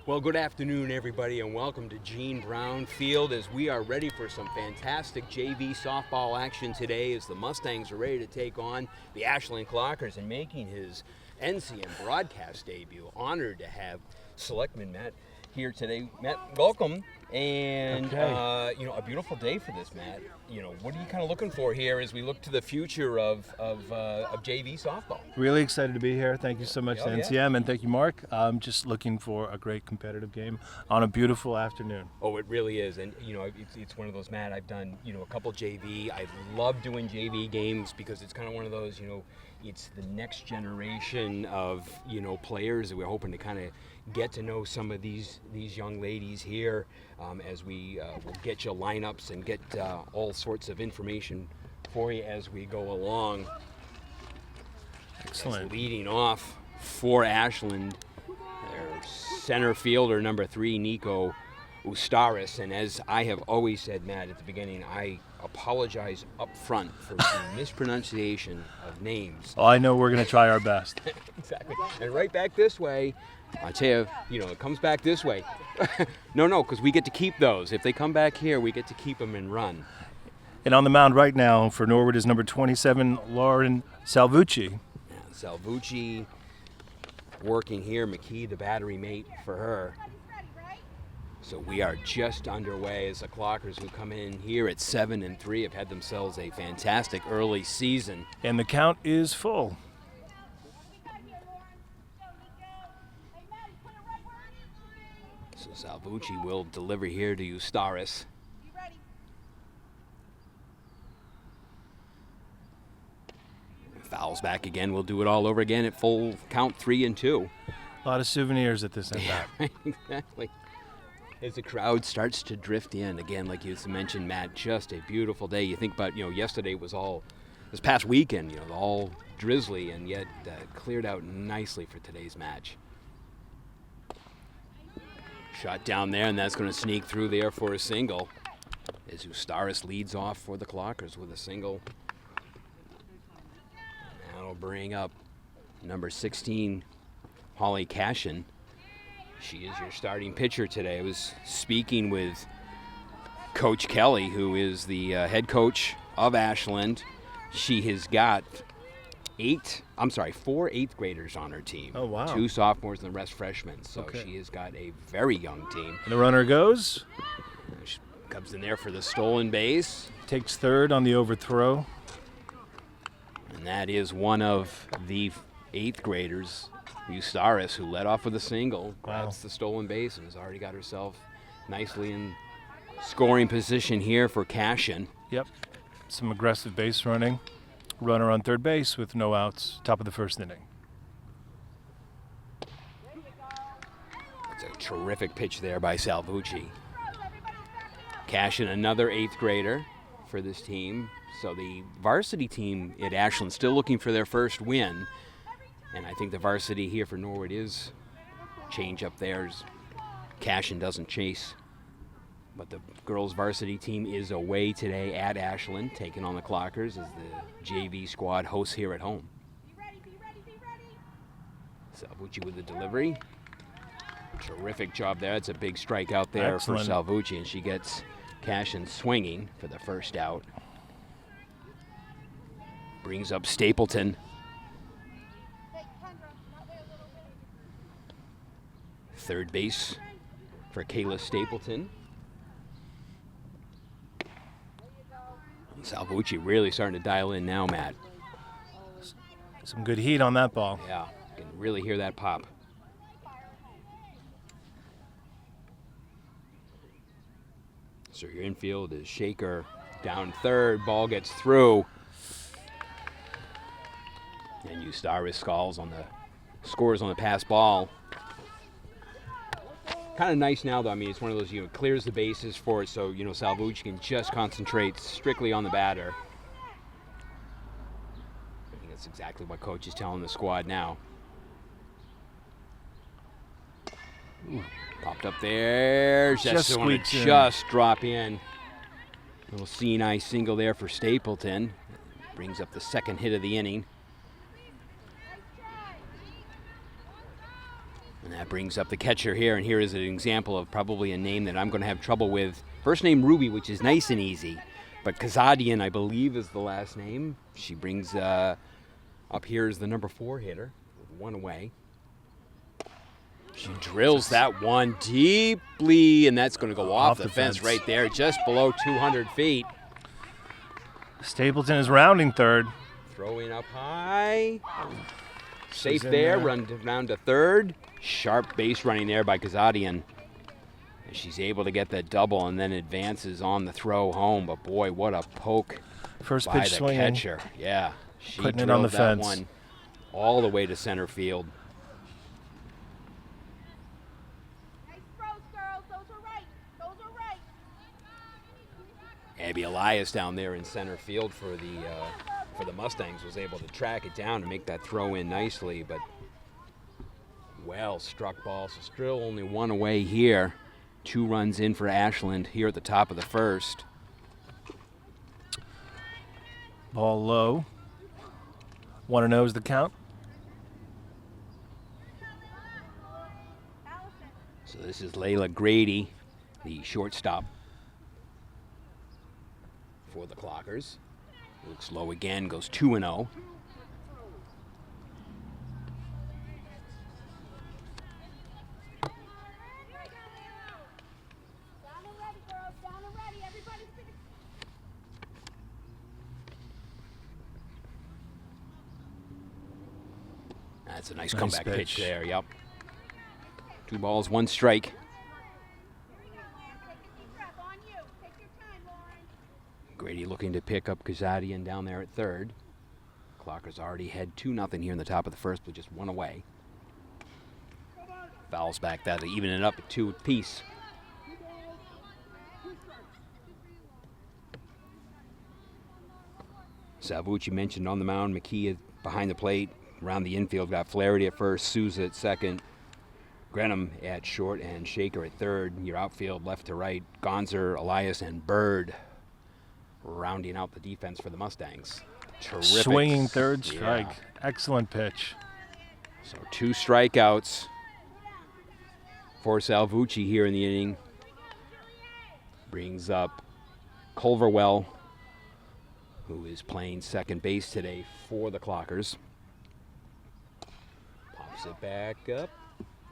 Well, good afternoon, everybody, and welcome to Gene Brown Field as we are ready for some fantastic JV softball action today as the Mustangs are ready to take on the Ashland Clockers and making his NCM broadcast debut. Honored to have Selectman Matt here today. Matt, welcome. And, a beautiful day for this, Matt. What are you kind of looking for here as we look to the future of JV softball? Really excited to be here. Thank you so much to NCM, and thank you, Mark. I'm just looking for a great competitive game on a beautiful afternoon. Oh, it really is. And, it's one of those, Matt, I've done, a couple JV. I love doing JV games because it's kind of one of those, it's the next generation of, players that we're hoping to kind of get to know some of these young ladies here as we will get you lineups and get all sorts of information for you as we go along. Excellent. As leading off for Ashland, their center fielder, number 3, Nico Ustaris. And as I have always said, Matt, at the beginning, I apologize up front for the mispronunciation of names. Oh, I know we're going to try our best. Exactly. And right back this way, I tell you, it comes back this way. No, because we get to keep those. If they come back here, we get to keep them and run. And on the mound right now for Norwood is number 27, Lauren Salvucci. Yeah, Salvucci working here. McKee, the battery mate for her. So we are just underway as the Clockers, who come in here at 7-3, have had themselves a fantastic early season. And the count is full. So Salvucci will deliver here to Ustaris. Fouls back again. We'll do it all over again at full count, 3-2. A lot of souvenirs at this end. Yeah, right, exactly. As the crowd starts to drift in, again, like you mentioned, Matt, just a beautiful day. You think about, yesterday was all, this past weekend, all drizzly, and yet cleared out nicely for today's match. Shot down there, and that's going to sneak through there for a single. As Ustaris leads off for the Clockers with a single. That'll bring up number 16, Holly Cashin. She is your starting pitcher today. I was speaking with Coach Kelly, who is the head coach of Ashland. She has got 4 eighth graders on her team. Oh, wow. 2 sophomores and the rest freshmen. So She has got a very young team. And the runner goes. She comes in there for the stolen base. Takes third on the overthrow. And that is one of the 8th graders, Ustaris, who led off with a single. Grabs the stolen base and has already got herself nicely in scoring position here for Cashin. Yep. Some aggressive base running. Runner on third base with no outs, top of the first inning. It's a terrific pitch there by Salvucci. Cashin, another 8th grader for this team. So the varsity team at Ashland still looking for their first win. And I think the varsity here for Norwood is change up theirs. Cashin doesn't chase. But the girls varsity team is away today at Ashland, taking on the Clockers as the JV squad hosts here at home. Salvucci with the delivery. Terrific job there. It's a big strike out there. Excellent. For Salvucci, and she gets Cashin swinging for the first out. Brings up Stapleton. Third base for Kayla Stapleton. Salvucci really starting to dial in now, Matt. Some good heat on that ball. Yeah, you can really hear that pop. So your infield is Shaker down third. Ball gets through. And Ustaris scores on the pass ball. Kind of nice now, though. I mean, it's one of those, clears the bases for it, so, Salvucci can just concentrate strictly on the batter. I think that's exactly what Coach is telling the squad now. Ooh, popped up there. Just drop in. Little seeing-eye single there for Stapleton. Brings up the second hit of the inning. And that brings up the catcher here, and here is an example of probably a name that I'm going to have trouble with. First name Ruby, which is nice and easy, but Kazadian, I believe, is the last name. She brings up here is the number 4 hitter with 1 away. She drills that one deeply, and that's going to go off the fence right there, just below 200 feet. Stapleton is rounding third. Throwing up high. Safe there, run down to third. Sharp base running there by Kazadian. And she's able to get that double and then advances on the throw home. But boy, what a poke First by pitch the swinging. catcher. Yeah, she Putting it on the drilled that fence. one all the way to center field. Nice throws, girls. Those are right. Those are right. Abby Elias down there in center field for the Mustangs was able to track it down and make that throw in nicely, but well struck ball. So still only 1 away here. 2 runs in for Ashland here at the top of the first. Ball low. 1-0 is the count. So this is Layla Grady, the shortstop for the Clockers. Looks low again, goes 2-0. Down and ready, girls. Down and ready. Everybody stick it. That's a nice Nice comeback pitch pitch. there, yep. 2 balls, 1 strike. Here we go, Lauren. Take a deep breath. On you. Take your time, Lauren. Grady looking to pick up Kazadian down there at third. Clockers already had 2-0 here in the top of the first with just 1 away. Fouls back that to even it up at 2 apiece. Salvucci mentioned on the mound. McKee behind the plate. Around the infield, got Flaherty at first, Souza at second, Grenham at short, and Shaker at third. Your outfield left to right, Gonzer, Elias, and Bird rounding out the defense for the Mustangs. Terrific. Swinging third strike. Yeah. Excellent pitch. So 2 strikeouts for Salvucci here in the inning. Brings up Culverwell, who is playing second base today for the Clockers. Pops it back up,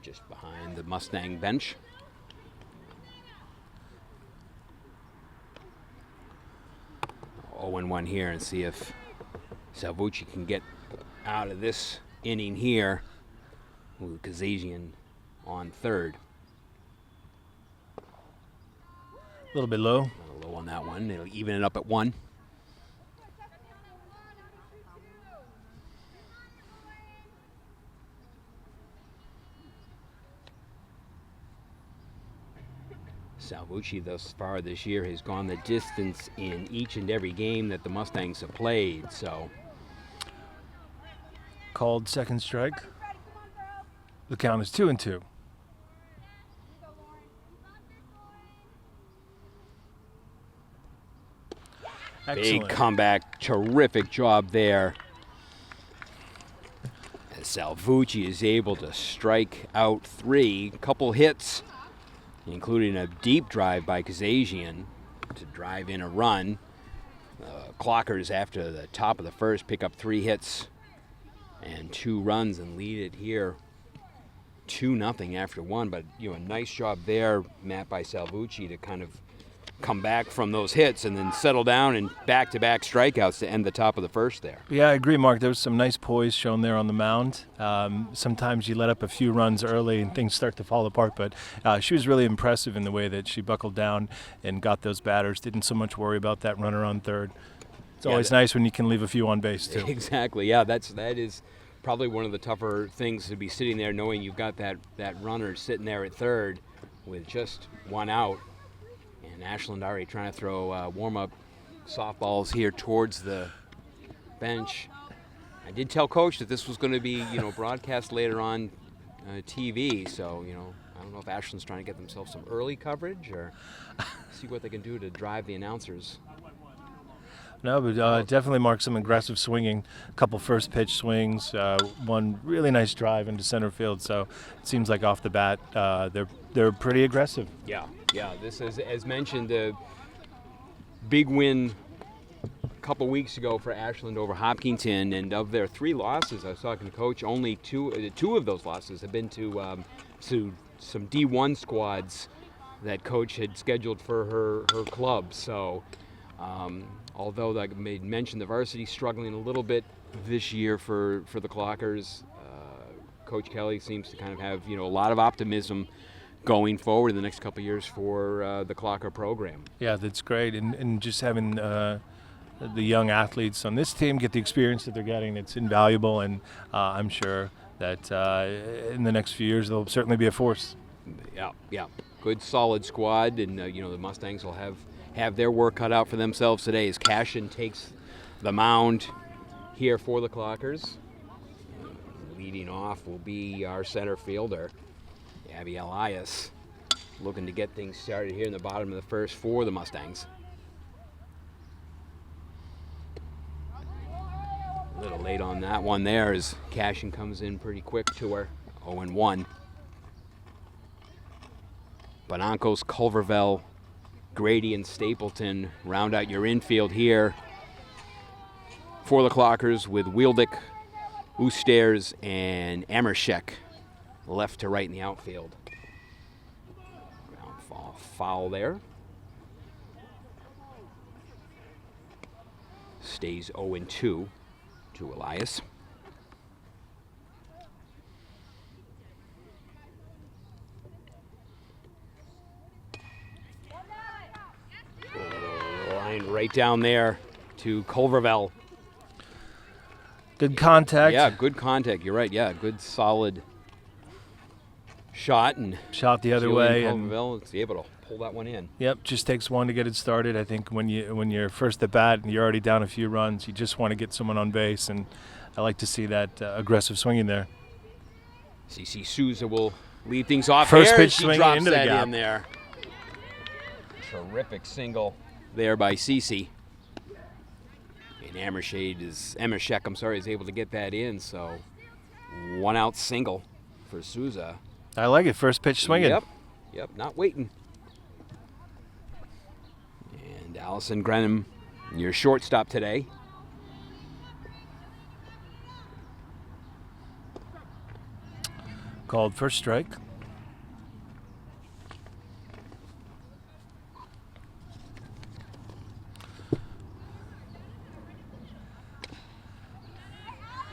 just behind the Mustang bench. Oh, 0-1 here, and see if Salvucci can get out of this inning here with Kazazian on third. A little bit low. A little low on that one. It'll even it up at 1. Salvucci thus far this year has gone the distance in each and every game that the Mustangs have played. So Called second strike. Ready. Come on, girls. The count is 2-2. Go, Lauren. big Excellent. comeback, terrific job there. As Salvucci is able to strike out 3, couple hits, including a deep drive by Kazazian to drive in a run. Clockers, after the top of the first, pick up 3 hits and 2 runs and lead it here 2-0 after 1. But a nice job there, Matt, by Salvucci to kind of come back from those hits and then settle down and back-to-back strikeouts to end the top of the first there. Yeah, I agree, Mark. There was some nice poise shown there on the mound. Sometimes you let up a few runs early and things start to fall apart, but she was really impressive in the way that she buckled down and got those batters. Didn't so much worry about that runner on third. It's always nice when you can leave a few on base, too. Exactly, yeah. That is probably one of the tougher things to be sitting there knowing you've got that runner sitting there at third with just 1 out. And Ashland already trying to throw warm-up softballs here towards the bench. I did tell Coach that this was going to be, broadcast later on TV. So, I don't know if Ashland's trying to get themselves some early coverage or see what they can do to drive the announcers. No, but definitely marked some aggressive swinging. A couple first pitch swings, one really nice drive into center field. So it seems like off the bat they're pretty aggressive. Yeah. This is, as mentioned, the big win a couple weeks ago for Ashland over Hopkinton, and of their 3 losses, I was talking to Coach, only two of those losses have been to some D1 squads that Coach had scheduled for her club. So although, like I made mention, the varsity struggling a little bit this year for the Clockers, Coach Kelly seems to kind of have a lot of optimism going forward in the next couple of years for the Clocker program. Yeah, that's great, and just having the young athletes on this team get the experience that they're getting, it's invaluable, and I'm sure that in the next few years they'll certainly be a force. Yeah. Good solid squad, and the Mustangs will have their work cut out for themselves today as Cashin takes the mound here for the Clockers. Leading off will be our center fielder, Abby Elias, looking to get things started here in the bottom of the first for the Mustangs. A little late on that one there as Cashin comes in pretty quick to her, 0-1. Bonancos, Culverville, Grady, and Stapleton round out your infield here for the Clockers, with Wieldick, Oosters, and Amershek left to right in the outfield. Ground foul there. Stays 0-2 to Elias. Line right down there to Culverville. Good contact. Yeah, good contact. You're right. Yeah, good solid shot, and Shot the other way, and Culverville is able to pull that one in. Yep, just takes one to get it started. I think when you're first at bat and you're already down a few runs, you just want to get someone on base, and I like to see that aggressive swinging there. CC Souza will lead things off. First here, pitch she swinging drops into the that gap. in there. Terrific single there by CC. And Amershek is able to get that in. So 1 out single for Souza. I like it. First pitch swinging. Yep, not waiting. And Allison Grenham, your shortstop today. Called first strike.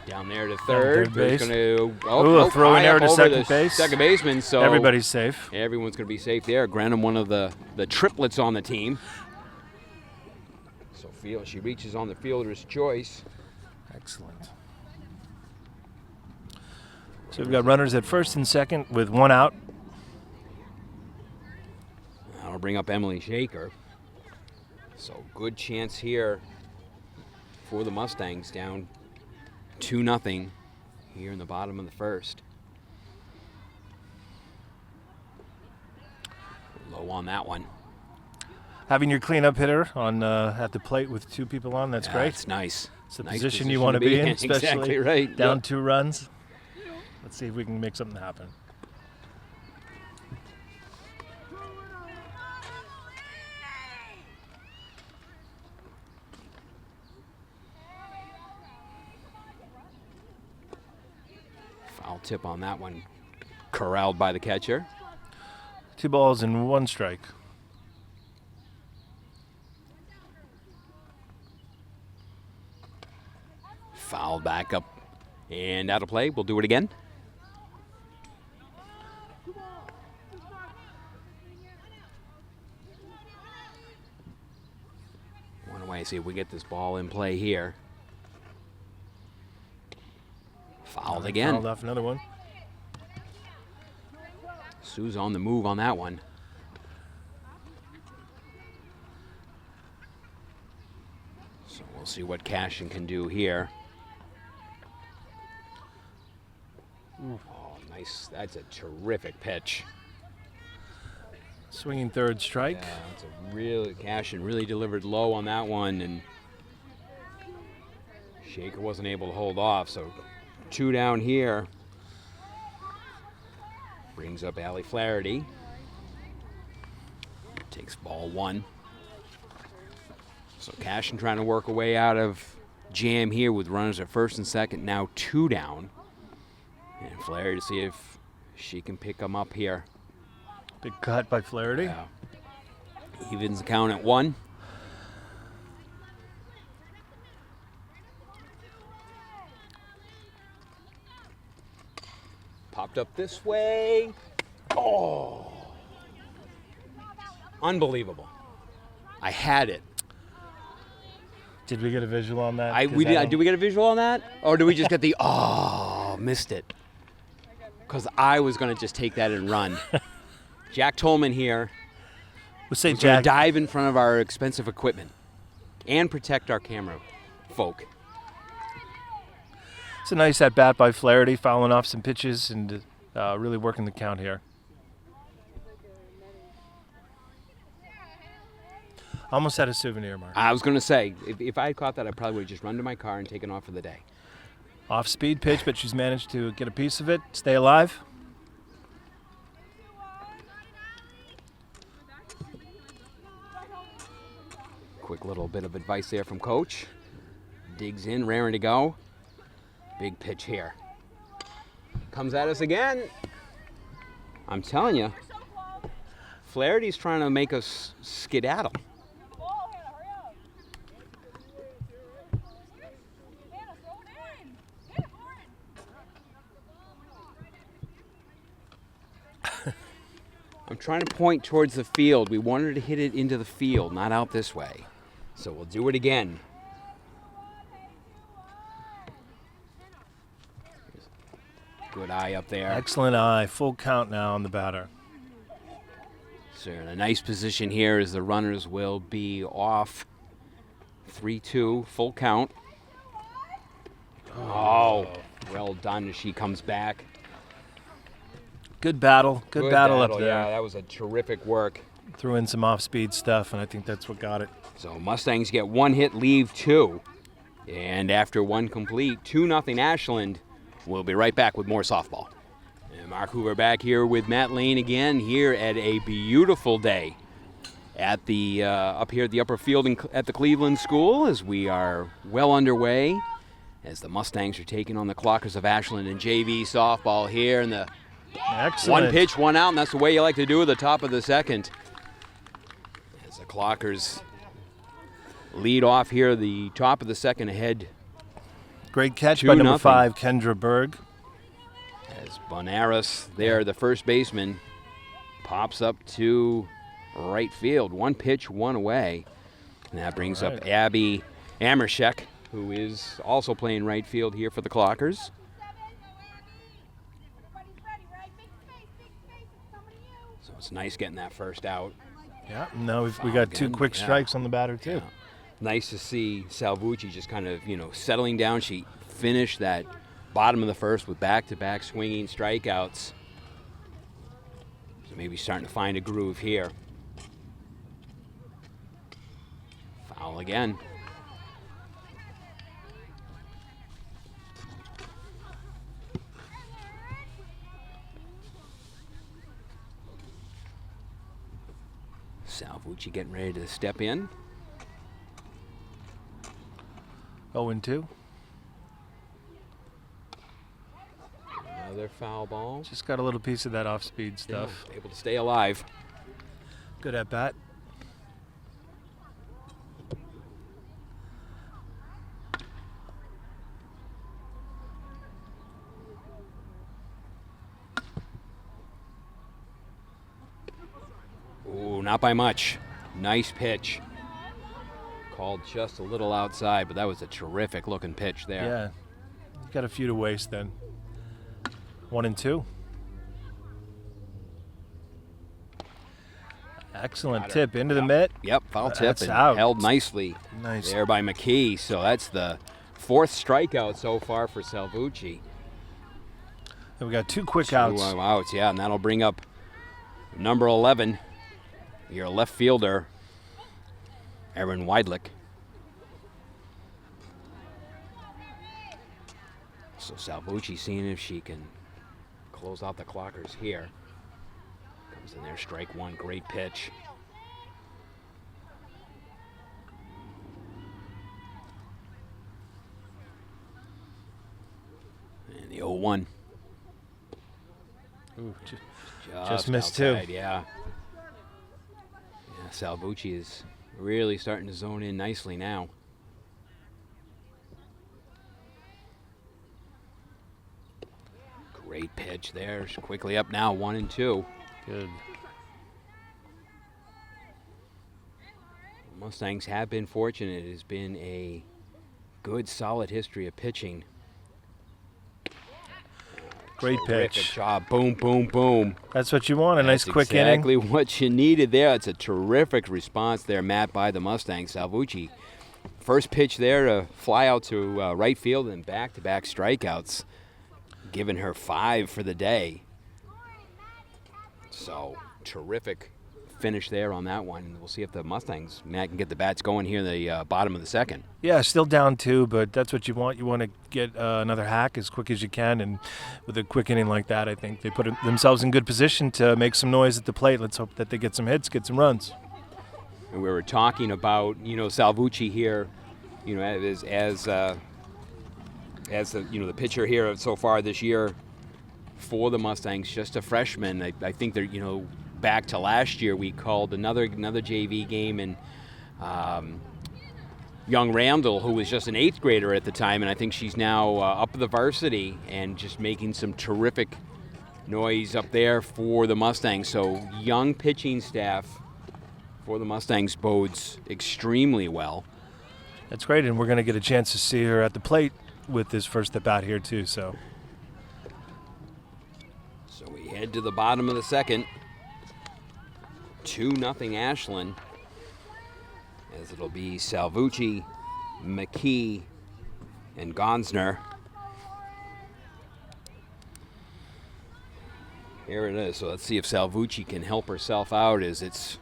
Down there to third. base. Gonna, throwing high error up to over second the base. Second baseman, so Everybody's safe. everyone's going to be safe there. Grantham, one of the triplets on the team. So she reaches on the fielder's choice. Excellent. So we've got runners at first and second with 1 out. I'll bring up Emily Shaker. So good chance here for the Mustangs, down 2-0 here in the bottom of the first. Low on that one. Having your cleanup hitter on at the plate with 2 people on, that's great. It's nice. It's a Nice position you want to be in, especially Exactly right. down Yep. 2 runs. Let's see if we can make something happen. Foul tip on that one. Corralled by the catcher. 2 balls and 1 strike. Foul back up and out of play. We'll do it again. One away. See if we get this ball in play here. Fouled again. Fouled off another one. Sue's on the move on that one. So we'll see what Cashin can do here. Oh, nice. That's a terrific pitch. Swinging third strike. Yeah, it's a really Cashin really delivered low on that one, and Shaker wasn't able to hold off, so 2 down here. Brings up Allie Flaherty. Takes ball 1. So Cashin trying to work a way out of jam here with runners at first and second, now 2 down. And Flaherty to see if she can pick them up here. Big cut by Flaherty. Yeah. Evens the count at 1. Popped up this way. Oh. Unbelievable. I had it. Did we get a visual on that? Did we get a visual on that? Or did we just get the, missed it? Because I was going to just take that and run. Jack Tolman here. We'll say He's going to Jack. dive in front of our expensive equipment and protect our camera folk. It's a nice at bat by Flaherty, fouling off some pitches and really working the count here. Almost had a souvenir, Mark. I was going to say, if I had caught that, I probably would have just run to my car and taken off for the day. Off-speed pitch, but she's managed to get a piece of it, stay alive. Quick little bit of advice there from Coach. Digs in, raring to go. Big pitch here. Comes at us again. I'm telling you, Flaherty's trying to make us skedaddle. I'm trying to point towards the field. We wanted to hit it into the field, not out this way. So we'll do it again. Good eye up there. Excellent eye. Full count now on the batter. So in a nice position here as the runners will be off. 3-2, full count. Oh, well done as she comes back. Good battle. Good battle up there. Yeah, that was a terrific work. Threw in some off-speed stuff, and I think that's what got it. So Mustangs get 1 hit, leave 2. And after 1 complete, 2-0 Ashland. We'll be right back with more softball. And Mark Hoover back here with Matt Lane again here at a beautiful day at the up here at the upper field at the Cleveland School as we are well underway as the Mustangs are taking on the Clockers of Ashland in JV softball here in the Excellent. 1 pitch, 1 out, and that's the way you like to do it at the top of the second. As the Clockers lead off here, the top of the second ahead. Great catch by number 2-0. 5, Kendra Berg. As Bonaris there, the first baseman, pops up to right field. 1 pitch, 1 away. And that brings up Abby Amershek, who is also playing right field here for the Clockers. So it's nice getting that first out. Yeah, now we got 2 quick strikes on the batter, too. Yeah. Nice to see Salvucci just kind of, settling down. She finished that bottom of the first with back-to-back swinging strikeouts. So maybe starting to find a groove here. Foul again. Salvucci getting ready to step in. 0-2. Another foul ball. Just got a little piece of that off-speed stuff. Yeah, able to stay alive. Good at bat. Ooh, not by much. Nice pitch. Called just a little outside, but that was a terrific looking pitch there. Yeah. Got a few to waste then. 1-2. Excellent tip into the mitt. Yep, foul tip That's and out. held nicely Nice. there by McKee. So that's the 4th strikeout so far for Salvucci. And we got 2 quick 2 outs. outs, yeah, and that'll bring up number 11, your left fielder, Erin Weidlich. So Salvucci seeing if she can close out the clockers here. Comes in there, strike one, great pitch. And the 0-1. Ooh, just missed outside, too. Yeah. Yeah, Salvucci is really starting to zone in nicely now. Great pitch there. She's quickly up now, 1-2. Good. Mustangs have been fortunate. It has been a good, solid history of pitching. Great Terrific pitch. job. Boom, boom, boom. That's what you want, a nice That's quick exactly inning. what you needed there. It's a terrific response there, Matt, by the Mustangs. Salvucci, first pitch there to fly out to right field and back-to-back strikeouts, giving her 5 for the day. So, terrific finish there on that one. We'll see if the Mustangs, Matt, can get the bats going here in the bottom of the second. Yeah, still down 2, but that's what you want. You want to get another hack as quick as you can, and with a quick inning like that, I think they put themselves in good position to make some noise at the plate. Let's hope that they get some hits, get some runs. And we were talking about, Salvucci here, as the the pitcher here so far this year for the Mustangs, just a freshman. I think they're back to last year. We called another JV game, and young Randall, who was just an 8th grader at the time, and I think she's now up the varsity and just making some terrific noise up there for the Mustangs. So young pitching staff for the Mustangs bodes extremely well. That's great, and we're going to get a chance to see her at the plate with this first at bat here too. So we head to the bottom of the second. 2-0 Ashland, as it'll be Salvucci, McKee, and Gonsner. Here it is. So let's see if Salvucci can help herself out, as it's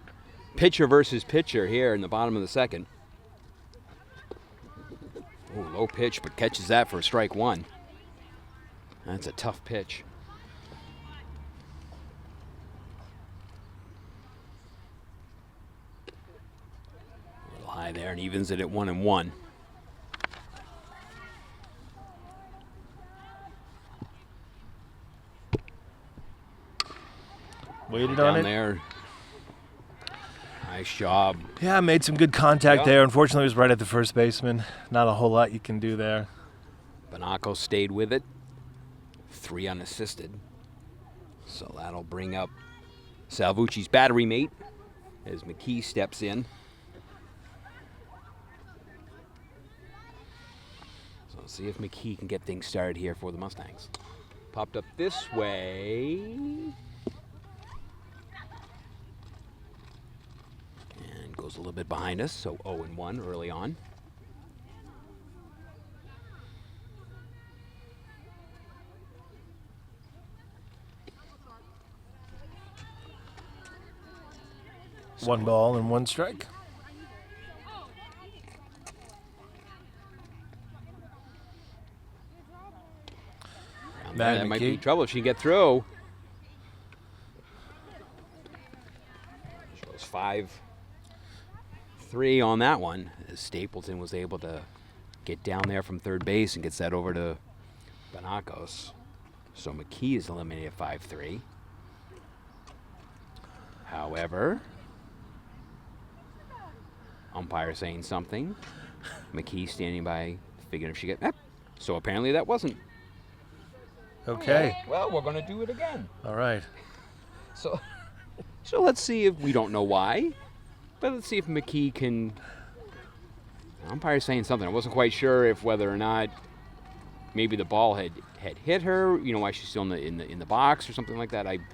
pitcher versus pitcher here in the bottom of the second. Oh, low pitch, but catches that for strike one. That's a tough pitch. High there, and evens it at 1-1. waited Down on it. there. Nice job. Yeah, made some good contact Yeah. there. Unfortunately, it was right at the first baseman. Not a whole lot you can do there. Banaco stayed with it. 3 unassisted. So that'll bring up Salvucci's battery mate as McKee steps in. So let's see if McKee can get things started here for the Mustangs. Popped up this way. And goes a little bit behind us, so 0-1 early on. One ball and one strike. That might be McKee. trouble if she can get through. Shows 5-3 on that one, as Stapleton was able to get down there from third base and gets that over to Banacos. So McKee is eliminated at 5-3. However, umpire saying something. McKee standing by, figuring if she get. So apparently that wasn't. Okay. Well, we're going to do it again. All right. So let's see if we don't know why, but let's see if McKee can. Umpire's saying something. I wasn't quite sure if whether or not maybe the ball had hit her. Why she's still in the box or something like that. I'm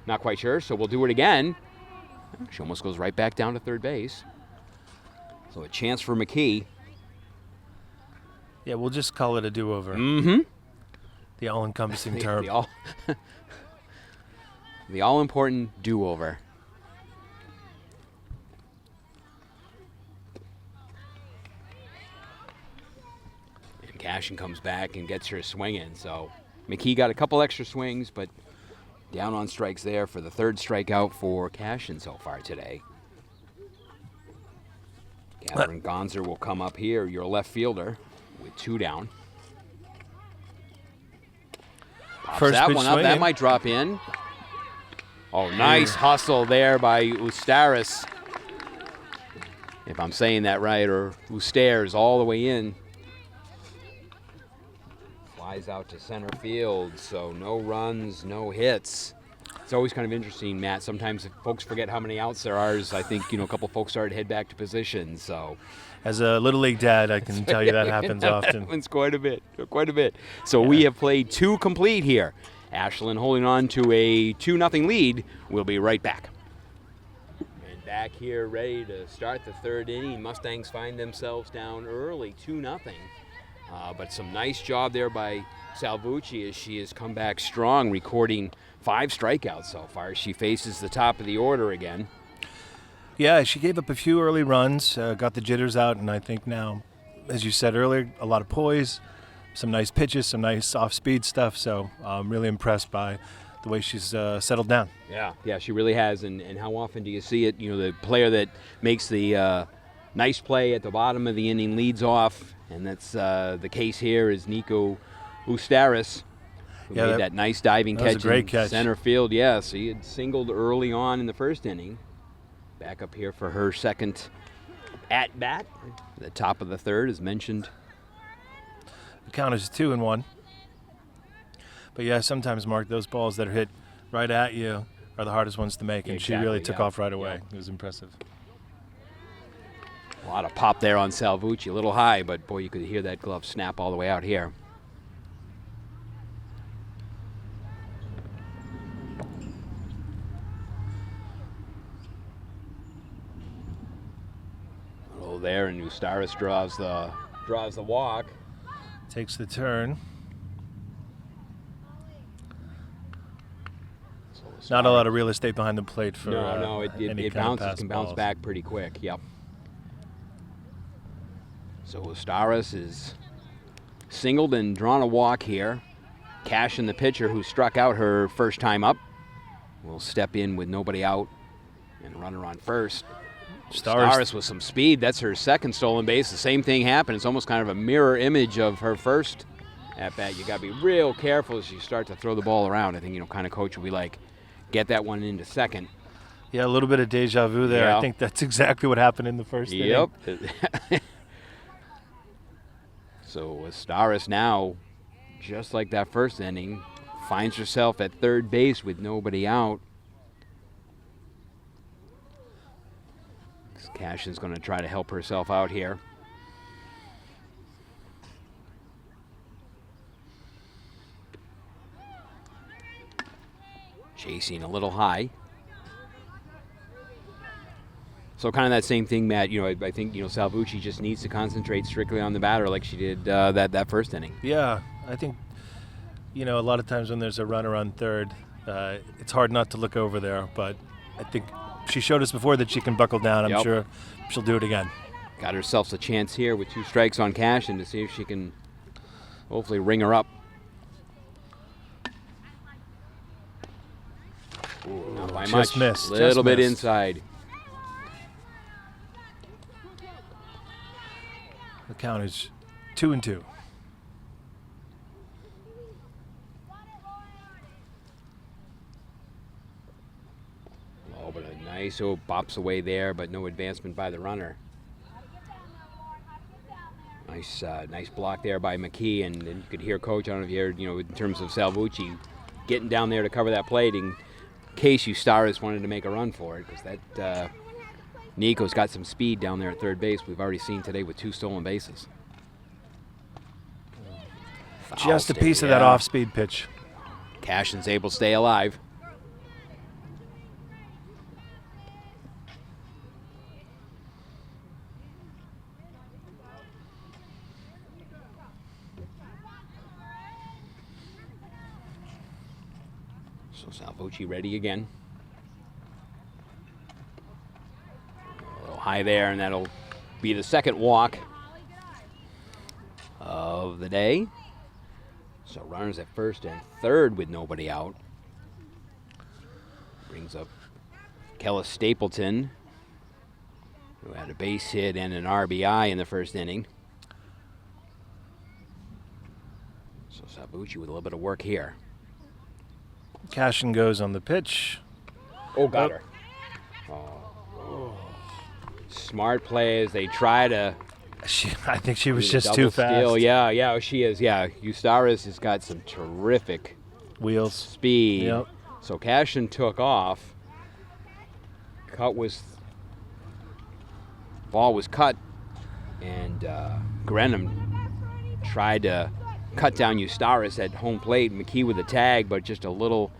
not quite sure. So we'll do it again. She almost goes right back down to third base. So a chance for McKee. Yeah, we'll just call it a do-over. Mm-hmm. The all-encompassing term. The all-important do-over. And Cashin comes back and gets her swinging. So McKee got a couple extra swings, but down on strikes there for the third strikeout for Cashin so far today. Catherine Gonzer will come up here, your left fielder, with 2 down. Pops First that pitch one up. That swinging. might drop in. Oh, nice hustle there by Ustaris. If I'm saying that right, or Ustares all the way in. Flies out to center field, so no runs, no hits. It's always kind of interesting, Matt. Sometimes if folks forget how many outs there are, I think, a couple folks started to head back to position, so. As a Little League dad, I can tell you that happens often. Happens quite a bit. So we have played 2 complete here. Ashland holding on to a 2-0 lead. We'll be right back. And back here ready to start the 3rd inning. Mustangs find themselves down early, 2-0. But some nice job there by Salvucci as she has come back strong, recording 5 strikeouts so far. She faces the top of the order again. Yeah, she gave up a few early runs, got the jitters out, and I think now, as you said earlier, a lot of poise, some nice pitches, some nice off-speed stuff. So I'm really impressed by the way she's settled down. Yeah, she really has. And how often do you see it? The player that makes the nice play at the bottom of the inning leads off, and that's the case here is Nico Ustaris, who made that nice diving catch was a great in catch. center field. Yes, he had singled early on in the 1st inning. Back up here for her 2nd at-bat. The top of the 3rd, as mentioned. The count is 2-1. But yeah, sometimes, Mark, those balls that are hit right at you are the hardest ones to make, and she really took off right away. It was impressive. A lot of pop there on Salvucci, a little high, but boy, you could hear that glove snap all the way out here. There, and Ustaris draws the walk. Takes the turn. So Not a lot of real estate behind the plate for no, it any kind bounces, of can bounce balls. back pretty quick. Yep. So Ustaris is singled and drawn a walk here. Cashin, the pitcher who struck out her first time up, will step in with nobody out and runner on first. Staris with some speed. That's her 2nd stolen base. The same thing happened. It's almost kind of a mirror image of her first at-bat. You got to be real careful as you start to throw the ball around. I think, kind of coach will be like, get that one into 2nd. Yeah, a little bit of deja vu there. Yeah. I think that's exactly what happened in the 1st inning. Yep. So Staris now, just like that 1st inning, finds herself at 3rd base with nobody out. Cashin's going to try to help herself out here. Chasing a little high. So kind of that same thing, Matt. I think Salvucci just needs to concentrate strictly on the batter like she did that 1st inning. Yeah, I think a lot of times when there's a runner on 3rd, it's hard not to look over there. But I think she showed us before that she can buckle down. I'm sure she'll do it again. Got herself a chance here with 2 strikes on Cashin to see if she can hopefully ring her up. Ooh, not by Just much. missed. Little bit missed. inside. The count is 2-2. Oh, but a nice bops away there, but no advancement by the runner. Nice block there by McKee, and you could hear Coach, I don't know if you heard, in terms of Salvucci getting down there to cover that plate in case Ustaris wanted to make a run for it, because that Nico's got some speed down there at 3rd base. We've already seen today with 2 stolen bases. Just a piece of that off-speed pitch. Cashin's able to stay alive. So Salvucci ready again. A little high there, and that'll be the 2nd walk of of the day. So runners at first and third with nobody out. Brings up Kellis Stapleton, who had a base hit and an RBI in the first inning. So Salvucci with a little bit of work here. Cashin goes on the pitch. Oh, got her. Oh. Smart play as they try to. I think she was just double too fast. steal. Yeah, she is. Yeah, Eustaris has got some terrific Wheels. speed. Yep. So Cashin took off. Ball was cut, and Grenham tried to cut down Eustaris at home plate. McKee with the tag, but just a little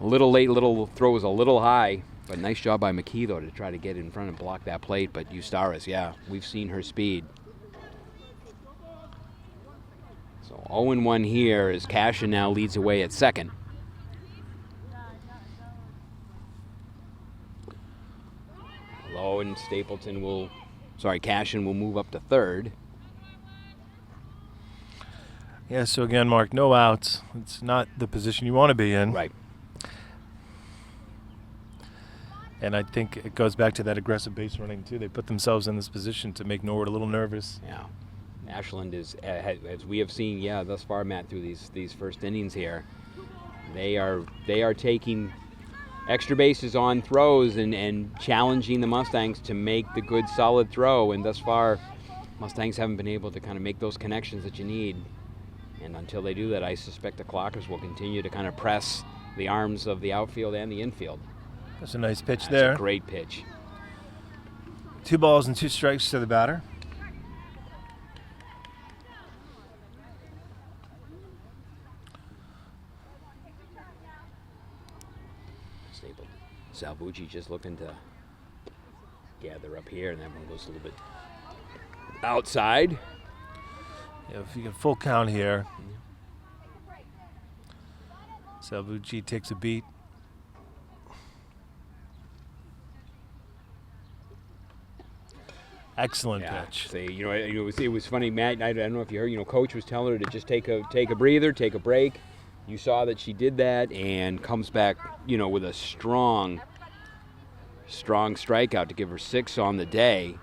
late. Little throw was a little high. But nice job by McKee, though, to try to get in front and block that plate. But Eustaris, yeah, we've seen her speed. So 0-1 here as Cashin now leads away at second. Low and Cashin will move up to third. Yeah, so again, Mark, no outs. It's not the position you want to be in. Right. And I think it goes back to that aggressive base running, too. They put themselves in this position to make Norwood a little nervous. Yeah. Ashland is, as we have seen, thus far, Matt, through these first innings here, they are taking extra bases on throws and challenging the Mustangs to make the good, solid throw. And thus far, Mustangs haven't been able to kind of make those connections that you need. And until they do that, I suspect the Clockers will continue to kind of press the arms of the outfield and the infield. That's a nice pitch That's there. a great pitch. 2 balls and 2 strikes to the batter. Salvucci just looking to gather up here, and that one goes a little bit outside. Yeah, if you get full count here. Salvucci takes a beat. Excellent pitch. See, it was funny, Matt. I don't know if you heard. Coach was telling her to just take a breather, take a break. You saw that she did that and comes back, with a strong strikeout to give her 6 on the day.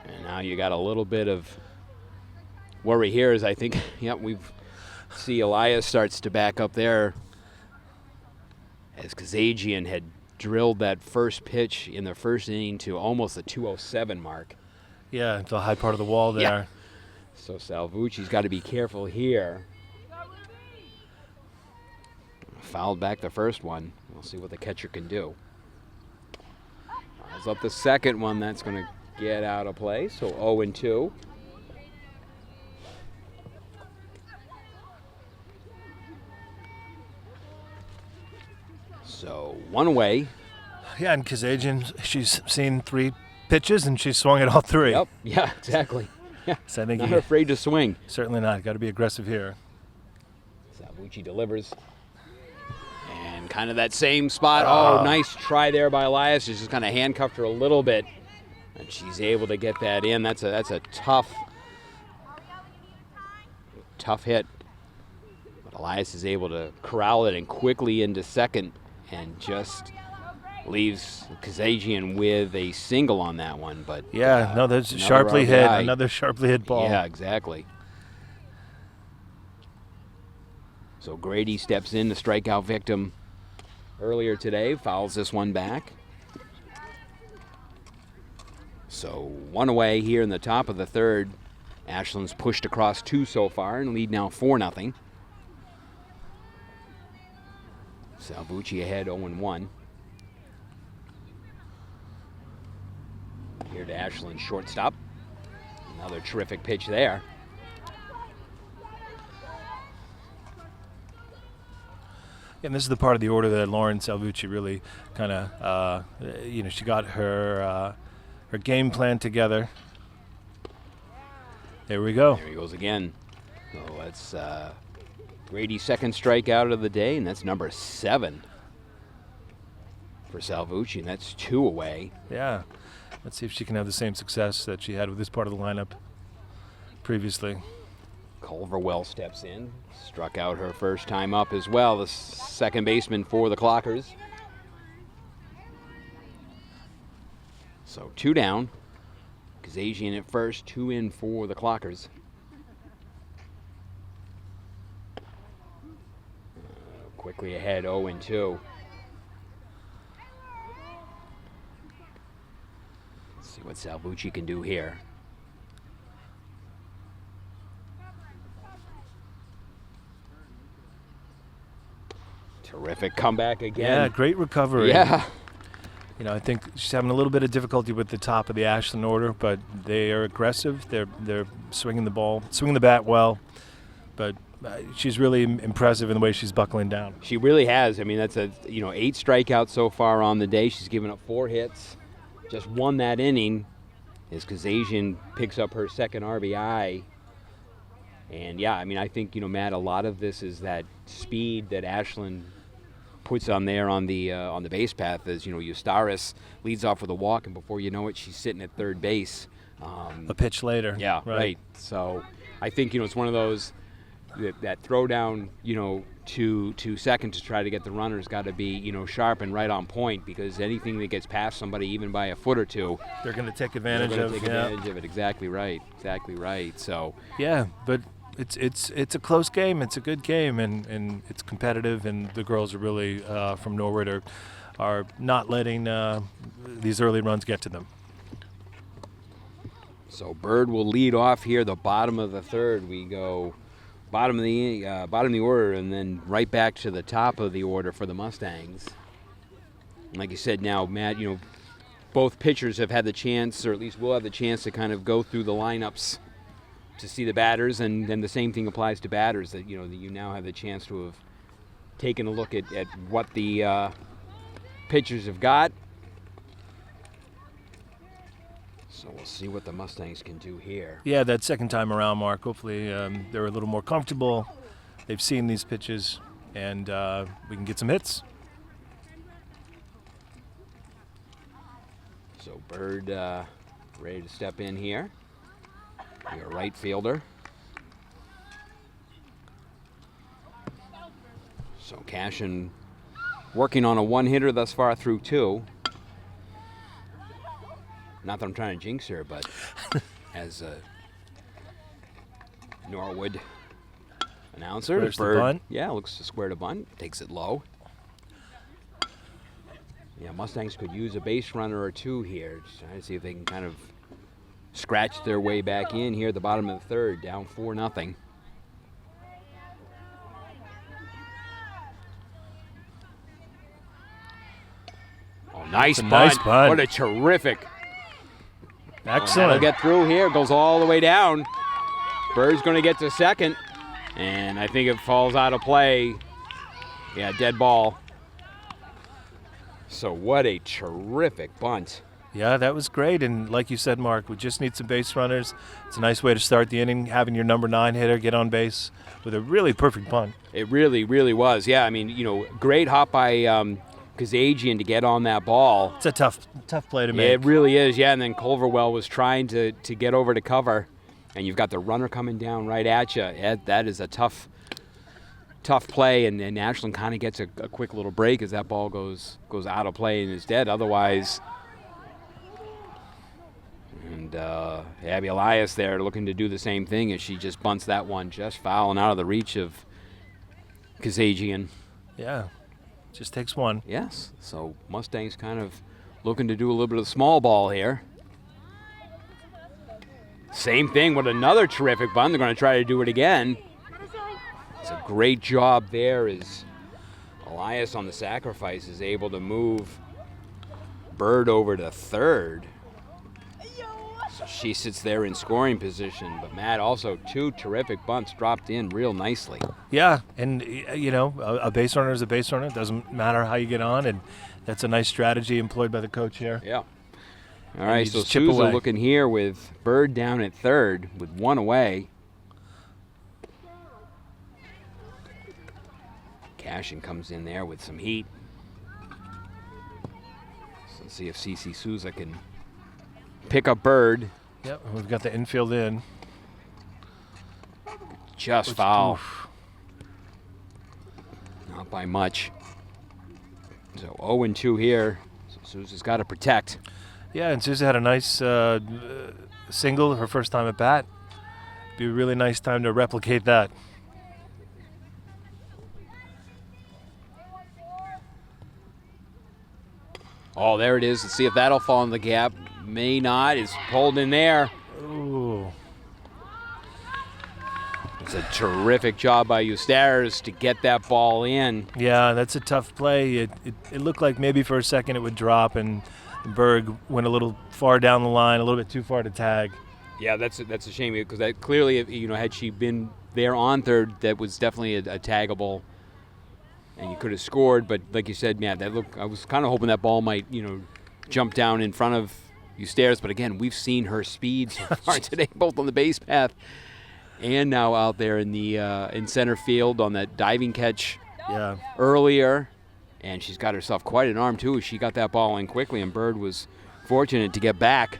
And now you got a little bit of worry here as I think, we've see Elias starts to back up there as Kazajian had drilled that first pitch in the first inning to almost the 207 mark. Yeah, the high part of the wall there. Yeah. So Salvucci's got to be careful here. Fouled back the first one. We'll see what the catcher can do. Fouls up the second one. That's going to get out of play. So 0-2. So 1 away. Yeah, and Kazajian, she's seen 3 pitches and she swung at all 3. Yep. Yeah, exactly. Yeah. So I think Not afraid to swing. Certainly not. Got to be aggressive here. Salvucci delivers. And kind of that same spot. Oh, nice try there by Elias. She's just kind of handcuffed her a little bit. And she's able to get that in. That's a tough hit. But Elias is able to corral it and quickly into second and just leaves Kazajian with a single on that one. But yeah, no, that's sharply hit. Another sharply hit ball. Yeah, exactly. So Grady steps in, the strikeout victim earlier today, fouls this one back. So 1 away here in the top of the third. Ashland's pushed across 2 so far and lead now 4-0. Salvucci ahead 0-1. Here to Ashland, shortstop. Another terrific pitch there. And this is the part of the order that Lauren Salvucci really kind of, she got her game plan together. There we go. There he goes again. So that's Grady's second strikeout of the day, and that's number 7 for Salvucci, and that's 2 away. Yeah. Let's see if she can have the same success that she had with this part of the lineup previously. Culverwell steps in, struck out her first time up as well, the second baseman for the Clockers. So 2 down. Kazajian at first, 2 in for the Clockers. Quickly ahead, 0-2. Let's see what Salvucci can do here. Terrific comeback again. Yeah, great recovery. Yeah. You know, I think she's having a little bit of difficulty with the top of the Ashland order, but they are aggressive. They're swinging the bat well, but she's really impressive in the way she's buckling down. She really has. I mean, that's 8 strikeouts so far on the day. She's given up 4 hits. Just won that inning as Kazajian picks up her second RBI. And yeah, I mean, I think, Matt, a lot of this is that speed that Ashland puts on there on the base path. As Eustaris leads off with a walk, and before you know it, she's sitting at third base. A pitch later. Yeah, right. So I think it's one of those that throw down to second to try to get the runner's got to be sharp and right on point, because anything that gets past somebody even by a foot or two, they're going to take advantage of. Advantage of it. Exactly right. So yeah, but it's a close game. It's a good game, and it's competitive, and the girls are really from Norwood are not letting these early runs get to them. So Bird will lead off here, the bottom of the third. We go bottom of the order, and then right back to the top of the order for the Mustangs. And like you said, now Matt, both pitchers have had the chance, or at least will have the chance, to kind of go through the lineups to see the batters, and then the same thing applies to batters, that that you now have the chance to have taken a look at what the pitchers have got. So we'll see what the Mustangs can do here. Yeah, that second time around, Mark, hopefully they're a little more comfortable. They've seen these pitches, and we can get some hits. So Bird ready to step in here. Your right fielder. So Cashin working on a one-hitter thus far through 2. Not that I'm trying to jinx her, but as a Norwood announcer, Squares the Bird, bunt. yeah, looks to square to bunt, takes it low. Yeah, Mustangs could use a base runner or 2 here. Just trying to see if they can kind of scratch their way back in here at the bottom of the third, down 4-0. Oh, nice bunt. Nice bunt. What a terrific. Excellent. That'll get through here, goes all the way down. Bird's going to get to second, and I think it falls out of play. Yeah, dead ball. So what a terrific bunt. Yeah, that was great. And like you said, Mark, we just need some base runners. It's a nice way to start the inning, having your number 9 hitter get on base with a really perfect bunt. It really, really was. Yeah, I mean, great hop by Kazajian to get on that ball. It's a tough play to make. Yeah, it really is, yeah. And then Culverwell was trying to get over to cover, and you've got the runner coming down right at you. That is a tough play, and Ashland kind of gets a quick little break as that ball goes out of play and is dead. Otherwise, and Abby Elias there looking to do the same thing as she just bunts that one just foul and out of the reach of Kazajian. Yeah, just takes one. Yes, so Mustangs kind of looking to do a little bit of small ball here. Same thing with another terrific bunt. They're going to try to do it again. It's a great job there as Elias on the sacrifice is able to move Bird over to third. So she sits there in scoring position. But Matt, also 2 terrific bunts dropped in real nicely. Yeah, and a base runner is a base runner. It doesn't matter how you get on, and that's a nice strategy employed by the coach here. Yeah. All right, so chip Sousa away. looking here with Bird down at third with 1 away. Cashin comes in there with some heat. So let's see if CeCe Sousa can pick up Bird. Yep, we've got the infield in. Just foul. Oof. Not by much. So 0-2 here. So Sousa's got to protect. Yeah, and Sousa had a nice single her first time at bat. Be a really nice time to replicate that. Oh, there it is. Let's see if that'll fall in the gap. May not. It's pulled in there. Ooh. It's a terrific job by Eustares to get that ball in. Yeah, that's a tough play. It looked like maybe for a second it would drop, and Berg went a little far down the line, a little bit too far to tag. Yeah, that's a shame because that clearly, had she been there on third, that was definitely a taggable, and you could have scored. But like you said, yeah, I was kind of hoping that ball might, jump down in front of Eustares. But again, we've seen her speed so far today, both on the base path and now out there in the in center field on that diving catch earlier. And she's got herself quite an arm too. She got that ball in quickly, and Bird was fortunate to get back.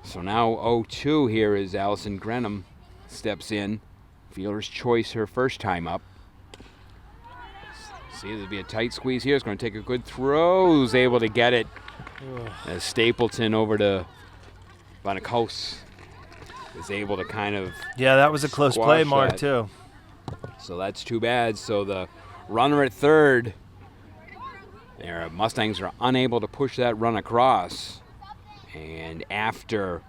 So now 0-2 here as Allison Grenham steps in. Fielder's choice her first time up. See, there'll be a tight squeeze here. It's going to take a good throw. Who's able to get it? As Stapleton over to Bonacos is able to kind of that was a close play, Mark, that. too. So that's too bad. So the runner at third. Their Mustangs are unable to push that run across. And after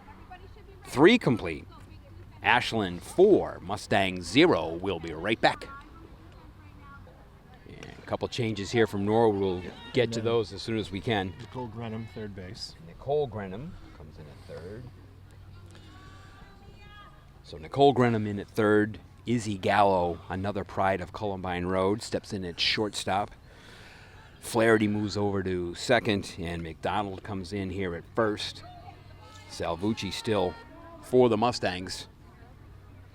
3 complete, Ashland 4, Mustang 0, we'll be right back. And a couple changes here from Norwood. We'll get to those as soon as we can. Nicole Grenham, third base. Nicole Grenham comes in at third. So Nicole Grenham in at third. Izzy Gallo, another pride of Columbine Road, steps in at shortstop. Flaherty moves over to second, and McDonald comes in here at first. Salvucci still for the Mustangs.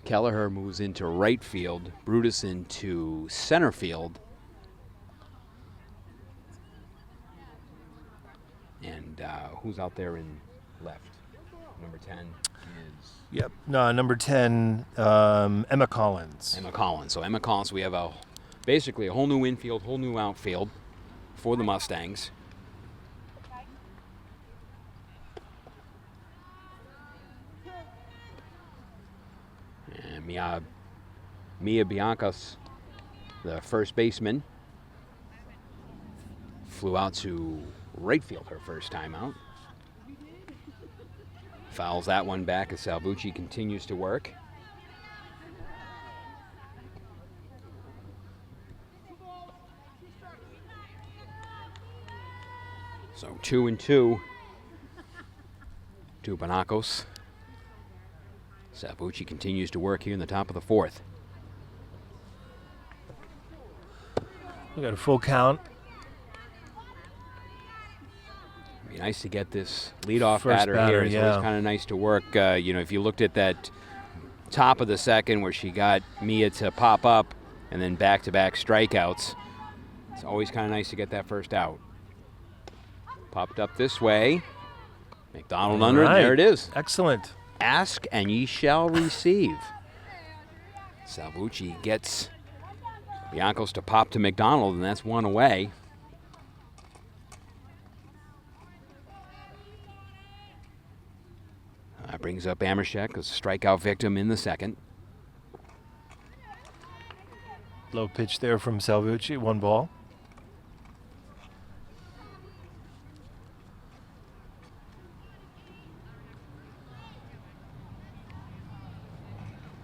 Kelleher moves into right field. Brutus into center field. And who's out there in left? Number 10 is... Yep. No, number 10, Emma Collins. Emma Collins. So Emma Collins, we have basically a whole new infield, whole new outfield for the Mustangs. And Mia Biancas, the first baseman, flew out to right field her first time out. Fouls that one back as Salvucci continues to work. So 2-2 to Bonacos. Salvucci continues to work here in the top of the fourth. We got a full count. It'd be nice to get this leadoff First batter batter, here. It's always kind of nice to work. If you looked at that top of the second where she got Mia to pop up and then back-to-back strikeouts, it's always kind of nice to get that first out. Popped up this way. McDonald under, and there it is. Excellent. Ask and ye shall receive. Salvucci gets Biancos to pop to McDonald, and that's one away. Brings up Amershek, a strikeout victim in the second. Low pitch there from Salvucci, 1 ball.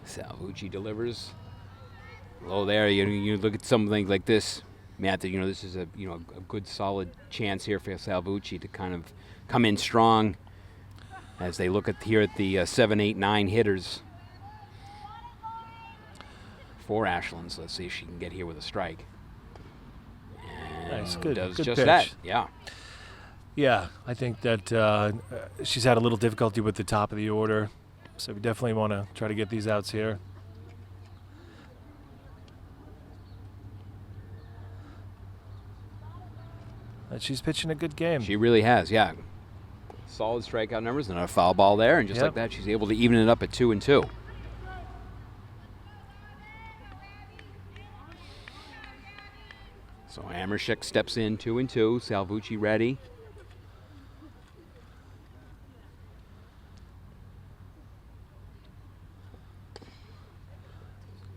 Salvucci delivers. Low there. You look at something like this, Matt. This is a good solid chance here for Salvucci to kind of come in strong as they look at the 7, 8, 9 hitters for Ashland. So let's see if she can get here with a strike. And Nice, good does pitch. just that. Yeah. Yeah, I think that she's had a little difficulty with the top of the order, so we definitely want to try to get these outs here. She's pitching a good game. She really has, yeah. solid strikeout numbers and a foul ball there, and just like that, she's able to even it up at 2-2. So Amershek steps in 2-2. Salvucci ready.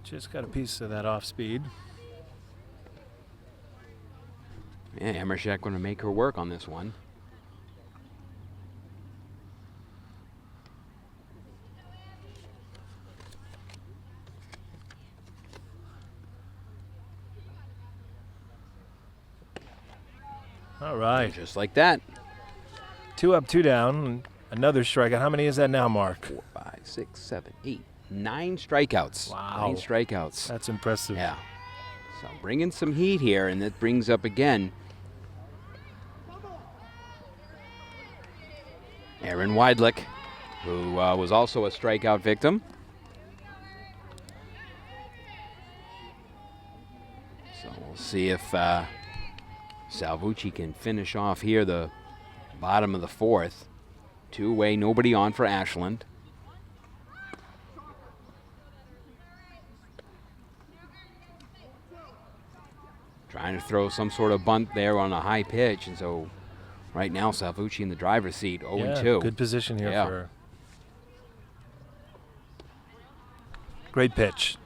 Just got a piece of that off speed. Yeah, Amershek going to make her work on this one. All right. Just like that. 2 up, 2 down. Another strikeout. How many is that now, Mark? 4, 5, 6, 7, 8, 9 strikeouts. Wow. 9 strikeouts. That's impressive. Yeah. So bringing some heat here, and that brings up again Erin Weidlich, who was also a strikeout victim. So we'll see if Salvucci can finish off here the bottom of the 4th. 2-away, nobody on for Ashland. Trying to throw some sort of bunt there on a high pitch, and so right now Salvucci in the driver's seat, 0-2. Good position here Yeah. for her. Great pitch.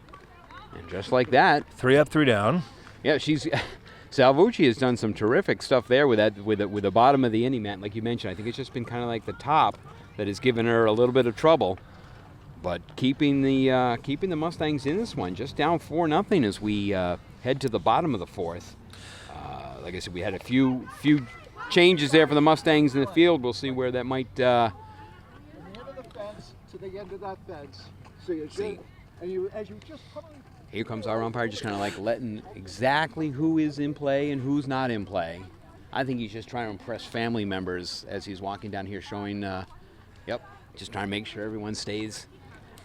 And just like that, 3 up, 3 down. yeah, Salvucci has done some terrific stuff there with that, with the bottom of the inning, Matt. Like you mentioned, I think it's just been kind of like the top that has given her a little bit of trouble. But keeping the Mustangs in this one, just down 4-0 as we head to the bottom of the 4th. Like I said, we had a few changes there for the Mustangs in the field. We'll see where that might. From the end of the fence to the end of that fence. So you See. and as you just come in. Here comes our umpire, just kind of like letting exactly who is in play and who's not in play. I think he's just trying to impress family members as he's walking down here, showing. Just trying to make sure everyone stays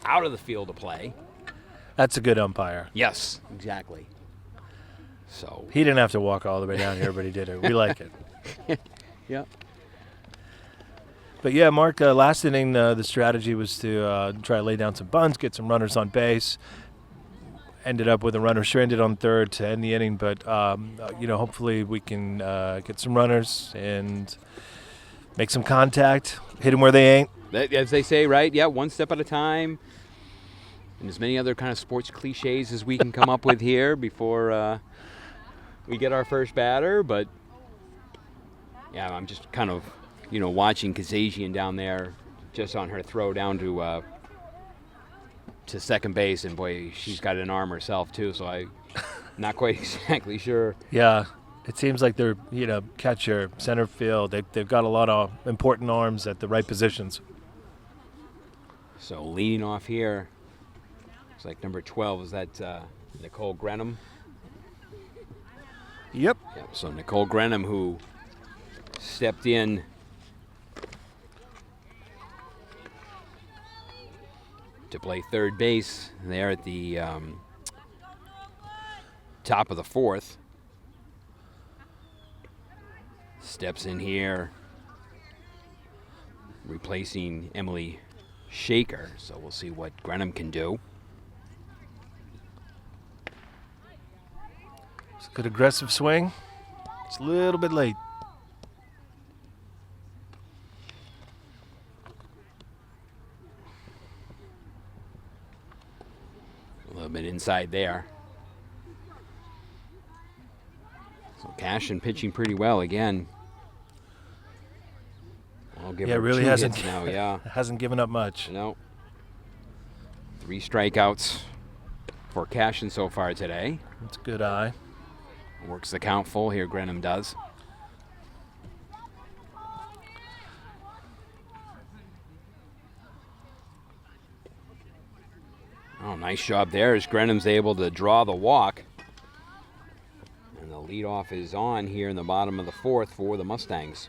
out of the field of play. That's a good umpire. Yes, exactly. So He didn't have to walk all the way down here, but he did it. We like it. yeah. But yeah, Mark, last inning, the strategy was to try to lay down some bunts, get some runners on base. Ended up with a runner stranded on third to end the inning, but hopefully we can get some runners and make some contact, hit them where they ain't. As they say, right? Yeah, one step at a time. And as many other kind of sports cliches as we can come up with here before we get our first batter. But yeah, I'm just kind of, watching Kazajian down there just on her throw down to second base. And boy, she's got an arm herself too, so I'm not quite exactly sure. Yeah, it seems like they're, catcher, center field. They've got a lot of important arms at the right positions. So leading off here, looks like number 12, is that Nicole Grenham? Yep. Yep. So Nicole Grenham, who stepped in to play third base there at the top of the 4th. Steps in here, replacing Emily Shaker. So we'll see what Grenham can do. It's a good aggressive swing. It's a little bit late. A little bit inside there. So Cashin pitching pretty well again. I'll give her really 2 hasn't hits now, yeah. hasn't given up much. No. 3 strikeouts for Cashin so far today. It's a good eye. Works the count full here, Grenham does. Oh, nice job there as Grenham's able to draw the walk. And the leadoff is on here in the bottom of the 4th for the Mustangs.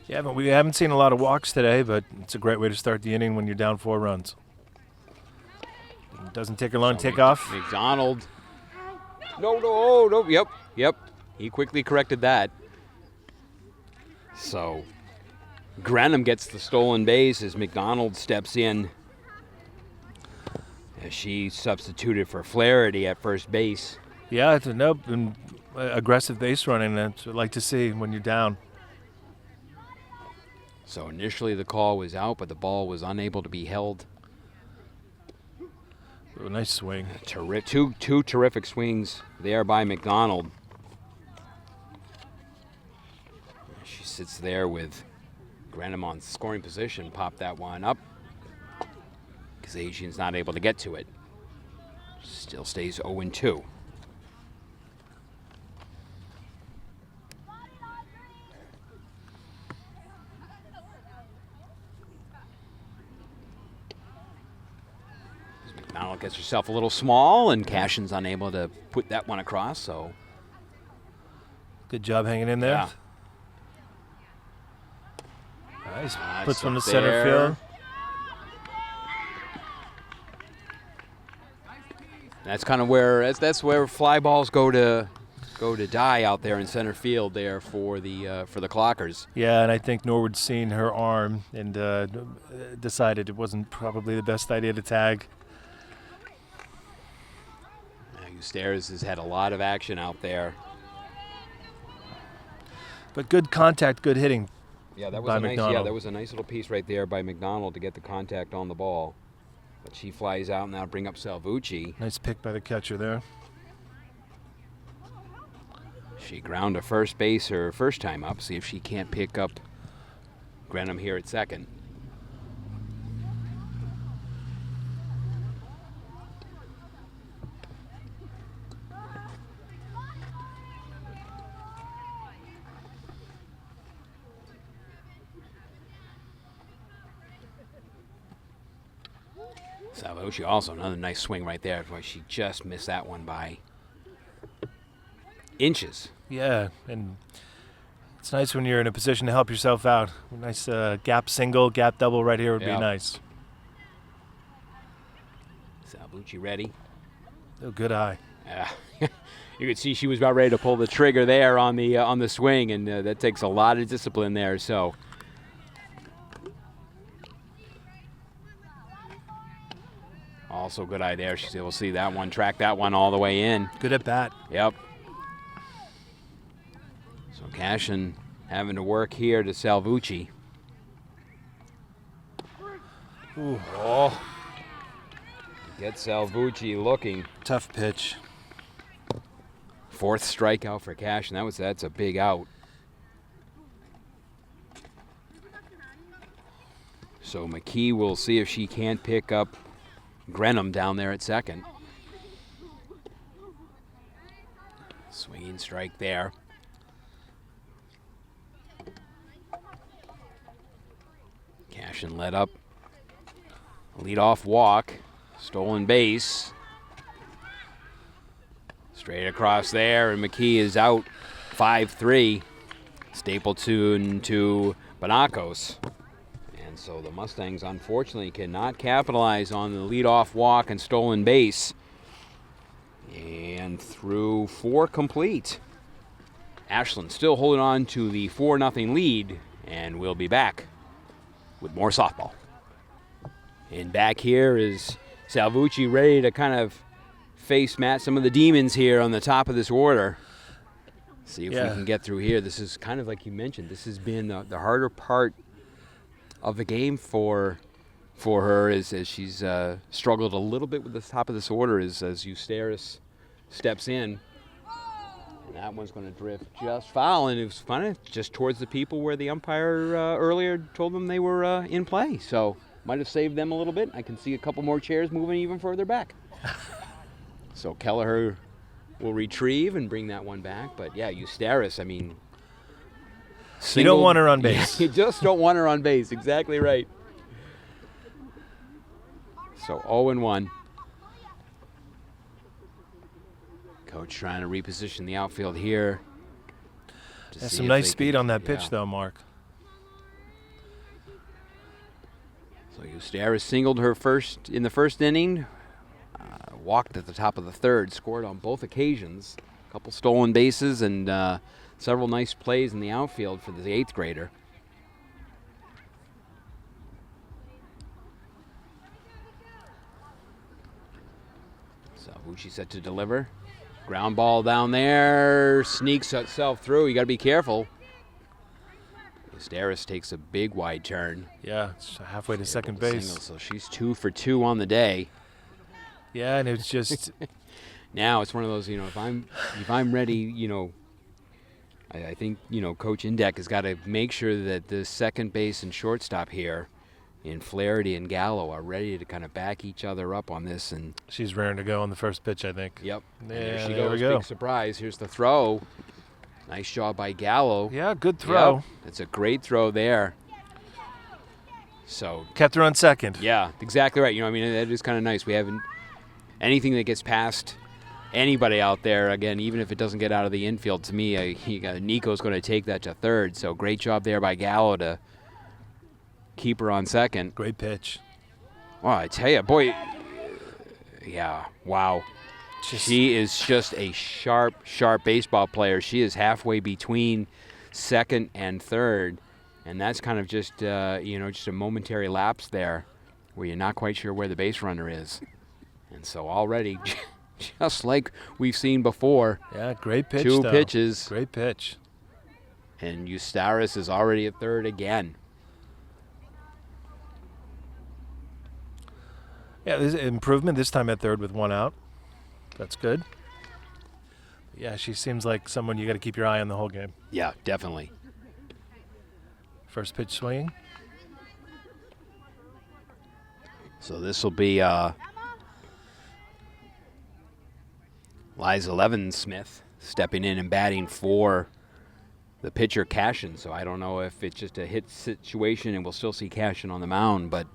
Yeah, but we haven't seen a lot of walks today, but it's a great way to start the inning when you're down 4 runs. It doesn't take her long to take off. McDonald. No, yep. He quickly corrected that. So Grenham gets the stolen base as McDonald steps in as she substituted for Flaherty at first base. Yeah, it's an aggressive base running. That's what I like to see when you're down. So initially the call was out, but the ball was unable to be held. A nice swing. Two terrific swings there by McDonald. She sits there with Grenham on scoring position. Pop that one up. Kazajian's not able to get to it. Still stays 0-2. McDonald gets herself a little small, and Cashin's unable to put that one across, so. Good job hanging in there. Yeah. Nice. Nice Puts one to up center there. field. That's kind of where that's where fly balls go to die out there in center field there for the Clockers. Yeah, and I think Norwood's seen her arm and decided it wasn't probably the best idea to tag. Eustaris has had a lot of action out there. But good contact, good hitting. Yeah, that was by a nice. Yeah, McDonald. that was a nice little piece right there by McDonald to get the contact on the ball. But she flies out and now bring up Salvucci. Nice pick by the catcher there. She ground to first base her first time up. See if she can't pick up Grenham here at second. Salvucci also another nice swing right there. Boy, she just missed that one by inches. Yeah, and it's nice when you're in a position to help yourself out. Nice gap single, gap double right here would be Yep. nice. Salvucci ready. Oh, good eye. You could see she was about ready to pull the trigger there on the swing, and that takes a lot of discipline there. So. Also good eye there. She's able to see that one, track that one all the way in. Good at bat. Yep. So Cashin having to work here to Salvucci. Ooh. Oh. Get Salvucci looking. Tough pitch. Fourth strikeout for Cashin. That's a big out. So McKee will see if she can't pick up Grenham down there at second. Swinging strike there. Cashin led up. Leadoff walk. Stolen base. Straight across there, and McKee is out 5-3. Stapleton to Bonacos. And so the Mustangs unfortunately cannot capitalize on the leadoff walk and stolen base. And through 4 complete. Ashland still holding on to the 4-0 lead, and we'll be back with more softball. And back here is Salvucci ready to kind of face Matt some of the demons here on the top of this order. See if we can get through here. This is kind of like you mentioned. This has been the harder part of the game for her as she's struggled a little bit with the top of this order as Eustaris steps in. And that one's going to drift just foul, and it was kind of just towards the people where the umpire earlier told them they were in play. So might have saved them a little bit. I can see a couple more chairs moving even further back. So Kelleher will retrieve and bring that one back. But yeah, Eustaris, I mean, You don't want her on base. You just don't want her on base. Exactly right. So 0-1. Coach trying to reposition the outfield here. Has some nice speed on that pitch, though, Mark. So Eustaris singled her first in the first inning. Walked at the top of the third. Scored on both occasions. A couple stolen bases, and several nice plays in the outfield for the 8th grader. Salvucci set to deliver. Ground ball down there, sneaks itself through. You got to be careful. Estaris takes a big wide turn. Yeah, it's halfway to second base. Single, so she's 2 for 2 on the day. Yeah, and it's just Now it's one of those, if I'm ready, I think, Coach Indek has got to make sure that the second base and shortstop here in Flaherty and Gallo are ready to kind of back each other up on this. And she's raring to go on the first pitch, I think. yep. Yeah, And there she there we goes. go. Big surprise. Here's the throw. Nice job by Gallo. Yeah, good throw. Yep. It's a great throw there. So Kept her on second. yeah, exactly right. That is kind of nice. We haven't anything that gets past anybody out there. Again, even if it doesn't get out of the infield, to me, Nico's going to take that to third. So great job there by Gallo to keep her on second. Great pitch. Well, I tell you, boy, yeah, wow. Just- She is just a sharp baseball player. She is halfway between second and third, and that's kind of just just a momentary lapse there, where you're not quite sure where the base runner is, and so already, just like we've seen before, Yeah, great pitch. two though. pitches, Great pitch. and Eustaris is already at third again. Yeah, there's improvement this time at third with 1 out. That's good. Yeah, she seems like someone you got to keep your eye on the whole game. Yeah, definitely. First pitch swinging. So this will be Liza Levin-Smith stepping in and batting for the pitcher Cashin. So I don't know if it's just a hit situation and we'll still see Cashin on the mound, but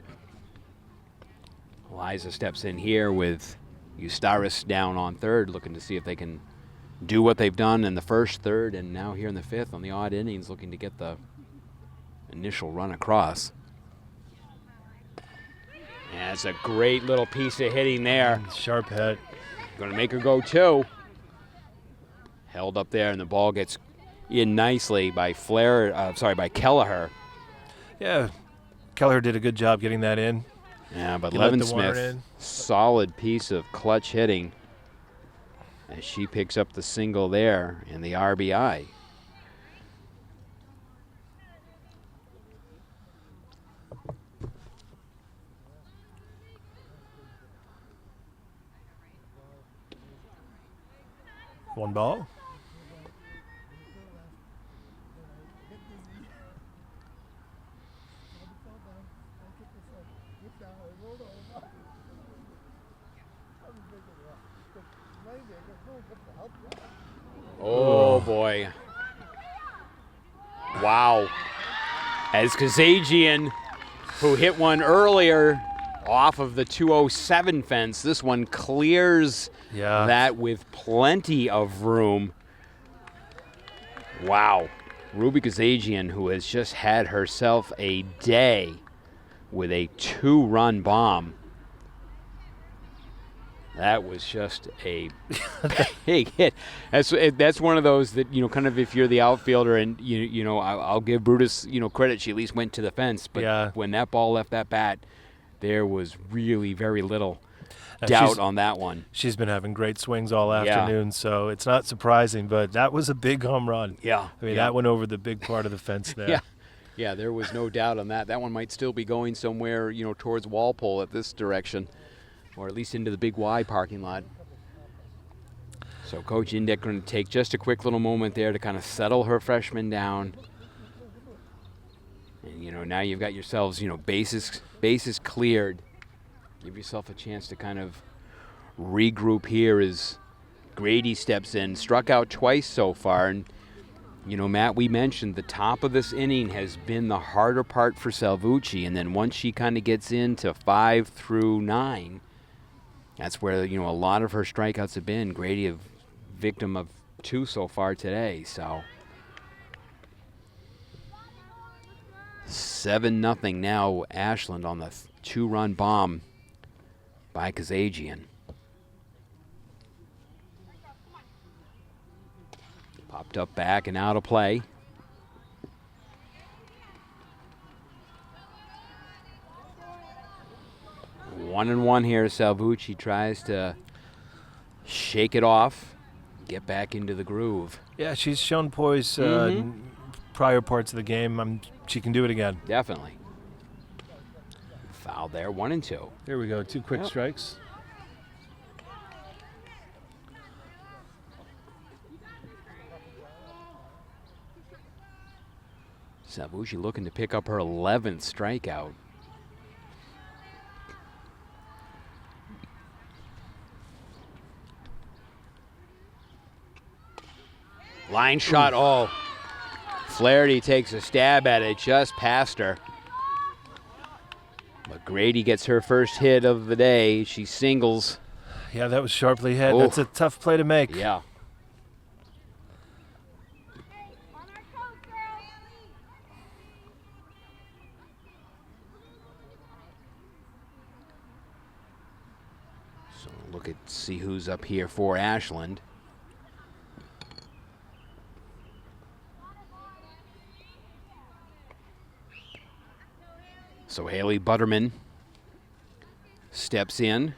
Liza steps in here with Eustaris down on third, looking to see if they can do what they've done in the first, third, and now here in the fifth on the odd innings, looking to get the initial run across. Yeah, it's a great little piece of hitting there. Sharp hit. Going to make her go 2. Held up there, and the ball gets in nicely by by Kelleher. Yeah, Keller did a good job getting that in. Yeah, but He let the Levin runner Smith, in. solid piece of clutch hitting as she picks up the single there and the RBI. One ball. Oh, boy. Wow. As Kazajian, who hit one earlier off of the 207 fence, this one clears Yeah. that with plenty of room. Wow. Ruby Kazajian, who has just had herself a day with a 2-run bomb. That was just a big hit. That's one of those that, kind of if you're the outfielder and, I'll give Brutus, credit. She at least went to the fence. But Yeah. when that ball left that bat, there was really very little And doubt on that one. She's been having great swings all Yeah. afternoon, so it's not surprising, but that was a big home run. Yeah. I mean, that went over the big part of the fence there. Yeah. Yeah, there was no doubt on that. That one might still be going somewhere, towards Walpole at this direction, or at least into the Big Y parking lot. So Coach Indek going to take just a quick little moment there to kind of settle her freshman down. And, now you've got yourselves, bases cleared. Give yourself a chance to kind of regroup here as Grady steps in. Struck out twice so far. And, Matt, we mentioned the top of this inning has been the harder part for Salvucci. And then once she kind of gets into 5 through 9, that's where, a lot of her strikeouts have been. Grady a victim of 2 so far today. So 7-0 now Ashland on the 2-run bomb by Kazajian. Popped up back and out of play. One and one here. Salvucci tries to shake it off, get back into the groove. Yeah, she's shown poise prior parts of the game. She can do it again. Definitely. Foul there, 1 and 2. Here we go, 2 quick strikes. Salvucci looking to pick up her 11th strikeout. Line shot, oh. Flaherty takes a stab at it, just past her. But Grady gets her first hit of the day. She singles. Yeah, that was sharply hit. Oh. That's a tough play to make. Yeah. On our toes, girls. So see who's up here for Ashland. So Haley Butterman steps in.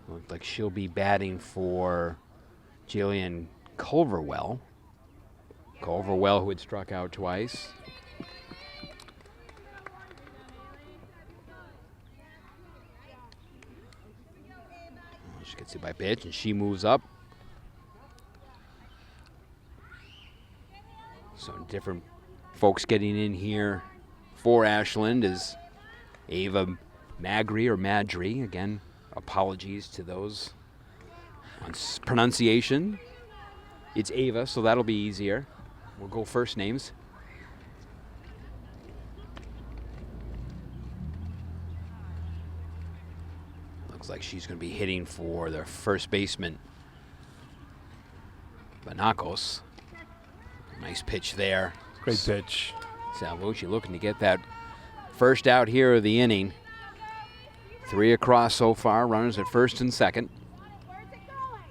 Looks like she'll be batting for Jillian Culverwell. Culverwell, who had struck out twice. She gets it by pitch, and she moves up. So different folks getting in here for Ashland is Ava Magri or Madry. Again, apologies to those on pronunciation. It's Ava, so that'll be easier. We'll go first names. Looks like she's going to be hitting for the first baseman, Banacos. Nice pitch there. Great pitch. Salvucci looking to get that first out here of the inning. 3 across so far, runners at first and second. Where's it going?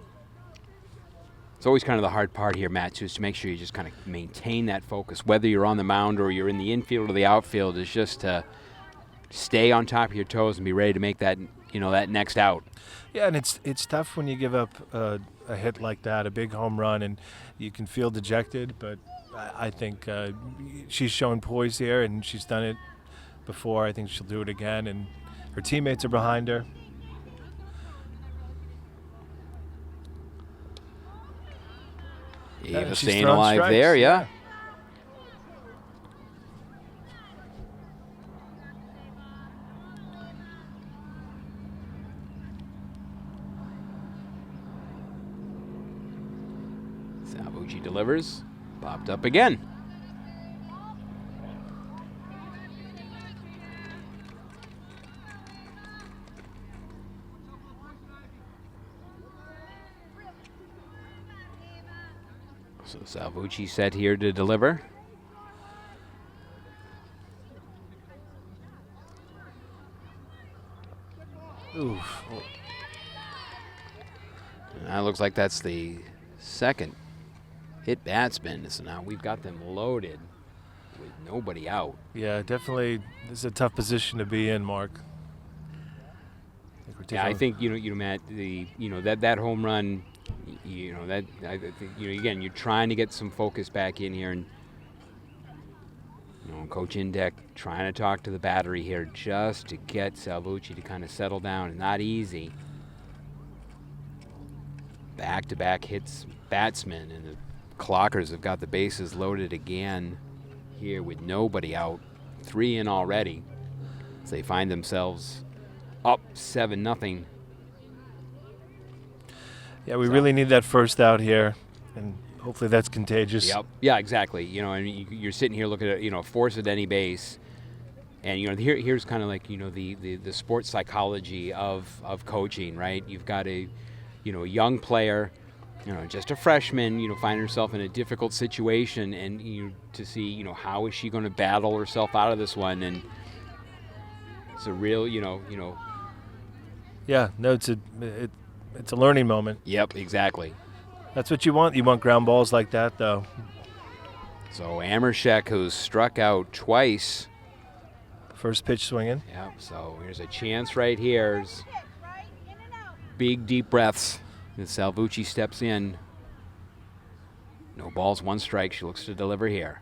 It's always kind of the hard part here, Matt, just to make sure you just kind of maintain that focus. Whether you're on the mound or you're in the infield or the outfield, is just to stay on top of your toes and be ready to make that, that next out. Yeah, and it's tough when you give up a hit like that, a big home run, and you can feel dejected, but I think she's shown poise here, and she's done it before. I think she'll do it again, and her teammates are behind her. Ava she's staying throwing alive strikes, there, yeah. Salvucci delivers, popped up again. So Salvucci set here to deliver. Oof. And that looks like that's the second hit batsman. So now we've got them loaded with nobody out. Yeah, definitely. This is a tough position to be in, Mark. I think Matt, that home run, I think again, you're trying to get some focus back in here, and Coach Indek trying to talk to the battery here just to get Salvucci to kind of settle down, and not easy. Back-to-back hits batsmen, and the Clockers have got the bases loaded again here with nobody out. 3 in already. So they find themselves up 7-0. Yeah, we really need that first out here, and hopefully that's contagious. Yep. Yeah, exactly. And you're sitting here looking at force at any base, and here's kind of like the sports psychology of coaching, right? You've got a young player, just a freshman, find herself in a difficult situation, and to see how is she going to battle herself out of this one, and it's a real Yeah, no, it's a learning moment. Yep, exactly. That's what you want. You want ground balls like that, though. So Amershek, who's struck out twice. First pitch swinging. Yep, so here's a chance right here. Right? In and out. Big, deep breaths as Salvucci steps in. No balls, 1 strike. She looks to deliver here.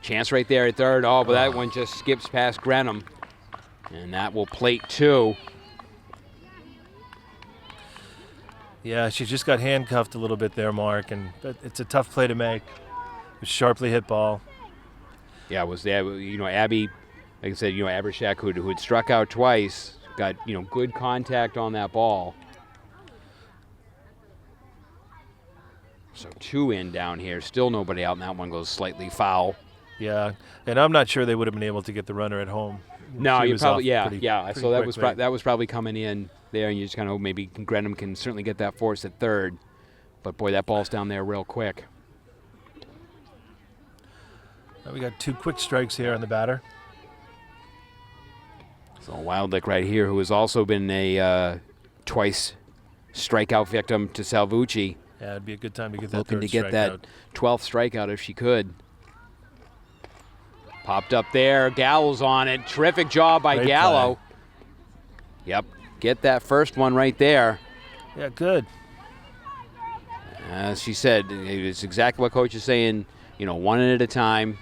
Chance right there at third. Oh, but that one just skips past Grenham. And that will plate 2. Yeah, she just got handcuffed a little bit there, Mark, and it's a tough play to make. A sharply hit ball. Yeah, it was there. Abby, like I said, Abershak, who had struck out twice, got, good contact on that ball. So 2 in down here. Still nobody out, and that one goes slightly foul. Yeah, and I'm not sure they would have been able to get the runner at home. No, She you was probably, off yeah. pretty So that quickly. was probably coming in there, and you just kind of maybe Grenham can certainly get that for us at third. But boy, that ball's down there real quick. We got 2 quick strikes here on the batter. So Wildlick right here, who has also been a twice strikeout victim to Salvucci, Yeah, it'd be a good time to get that looking third to get that strikeout. 12th strikeout if she could. Popped up there. Gallo's on it. Terrific job by Great Gallo. Yep. Get that first one right there. Yeah, good. As she said, it's exactly what Coach is saying, 1 at a time.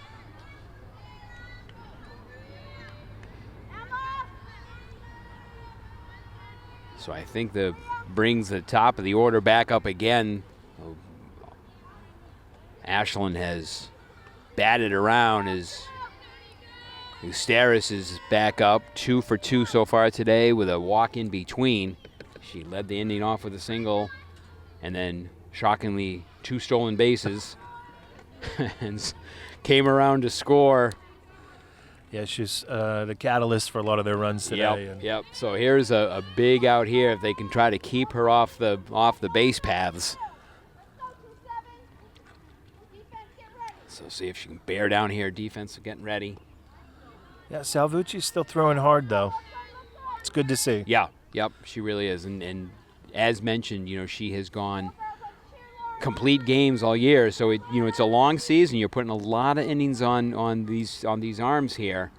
So I think that brings the top of the order back up again. Ashland has batted around as Ustaris is back up, 2 for 2 so far today with a walk in between. She led the inning off with a single and then shockingly 2 stolen bases and came around to score. Yeah, she's the catalyst for a lot of their runs today. and Yep. So here's a big out here if they can try to keep her off the base paths. So see if she can bear down here. Defense getting ready. Yeah, Salvucci's still throwing hard, though. It's good to see. Yeah. Yep. She really is. And as mentioned, she has gone complete games all year. So it's a long season. You're putting a lot of innings on these arms here.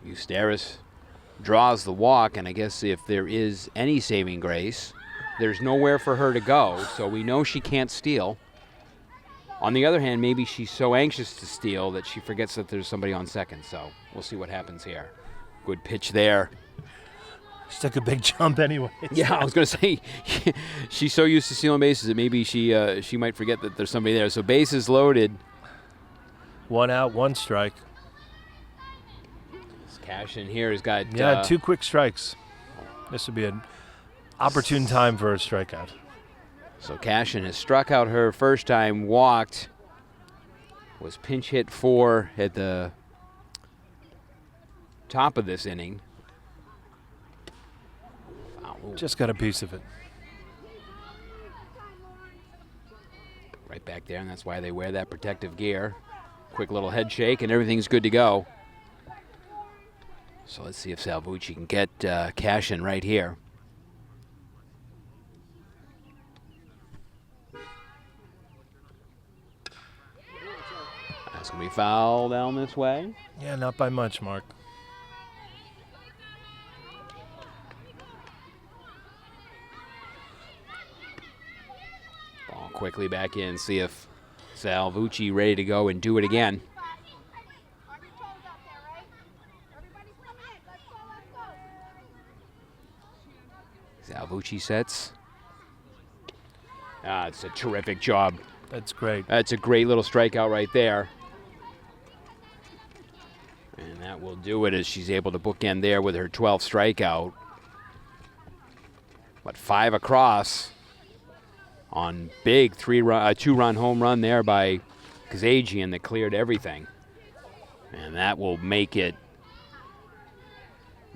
Ustaris draws the walk, and I guess if there is any saving grace, there's nowhere for her to go. So we know she can't steal. On the other hand, maybe she's so anxious to steal that she forgets that there's somebody on second. So we'll see what happens here. Good pitch there. She took a big jump anyway. Yeah, I was going to say, she's so used to stealing bases that maybe she might forget that there's somebody there. So bases loaded. 1 out, 1 strike. This Cash in here has got... Yeah, 2 quick strikes. This would be an opportune time for a strikeout. So Cashin has struck out her first time, walked, was pinch hit 4 at the top of this inning. Foul. Just got a piece of it. Right back there, and that's why they wear that protective gear. Quick little head shake, and everything's good to go. So let's see if Salvucci can get Cashin right here. That's going to be foul down this way. Yeah, not by much, Mark. Ball quickly back in, see if Salvucci ready to go and do it again. On your toes out there, right? Everybody's coming in. Let's go. Salvucci sets. It's a terrific job. That's great. That's a great little strikeout right there. And that will do it as she's able to bookend there with her 12th strikeout. But 5 across on big 2-run home run there by Kazajian that cleared everything. And that will make it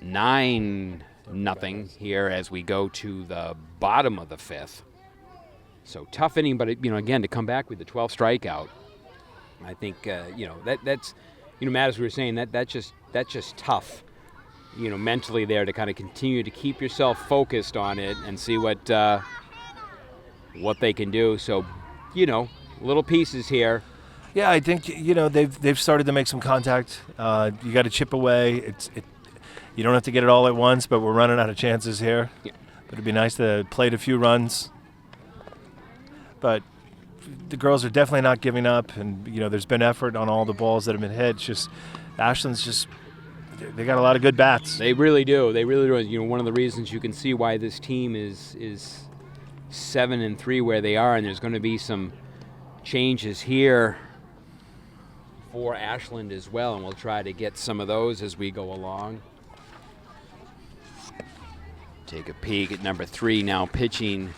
9-0 here as we go to the bottom of the 5th. So tough inning, but again, to come back with the 12th strikeout, I think that's Matt, as we were saying, that's just tough. mentally there to kind of continue to keep yourself focused on it and see what they can do. So, little pieces here. Yeah, I think they've started to make some contact. You got to chip away. You don't have to get it all at once, but we're running out of chances here. Yeah. But it'd be nice to play a few runs. But the girls are definitely not giving up, and there's been effort on all the balls that have been hit. It's just Ashland's they got a lot of good bats. They really do. They really do. One of the reasons you can see why this team is 7-3 where they are, and there's going to be some changes here for Ashland as well, and we'll try to get some of those as we go along. Take a peek at number 3 now pitching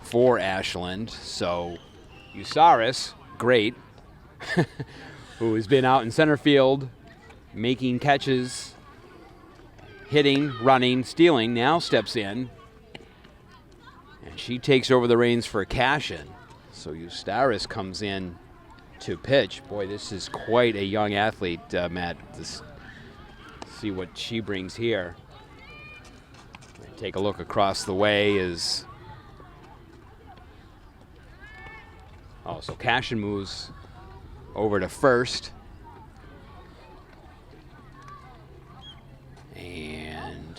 for Ashland. So Usaris, great, who has been out in center field making catches, hitting, running, stealing, now steps in. And she takes over the reins for Cashin. So Usaris comes in to pitch. Boy, this is quite a young athlete, Matt. See what she brings here. Take a look across the way so Cashin moves over to first. And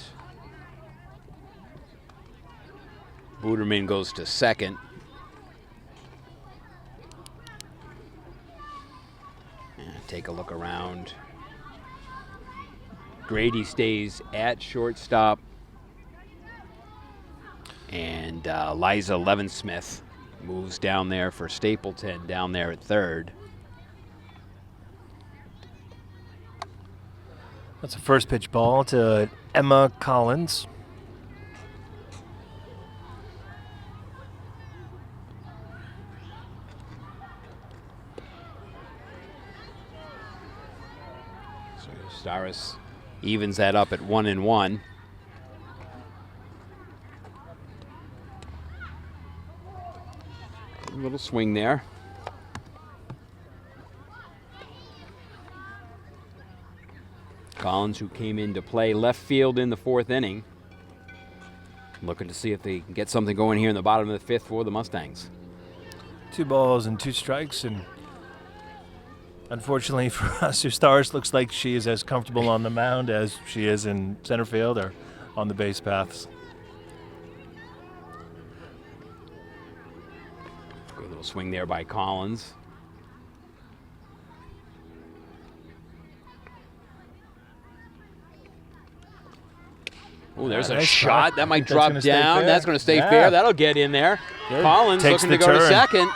Buderman goes to second. And take a look around. Grady stays at shortstop. And Liza Levensmith moves down there for Stapleton, down there at third. That's a first pitch ball to Emma Collins. So Staris evens that up at 1-1. A little swing there. Collins, who came in to play left field in the 4th inning. Looking to see if they can get something going here in the bottom of the 5th for the Mustangs. 2 balls and 2 strikes, and unfortunately for us, Ustaris looks like she is as comfortable on the mound as she is in center field or on the base paths. Good little swing there by Collins. Oh, there's a nice shot. shot. That might That's drop gonna stay down. fair. That's going to stay Yeah. fair. That'll get in there. Good. Collins Takes looking to the go to turn. second.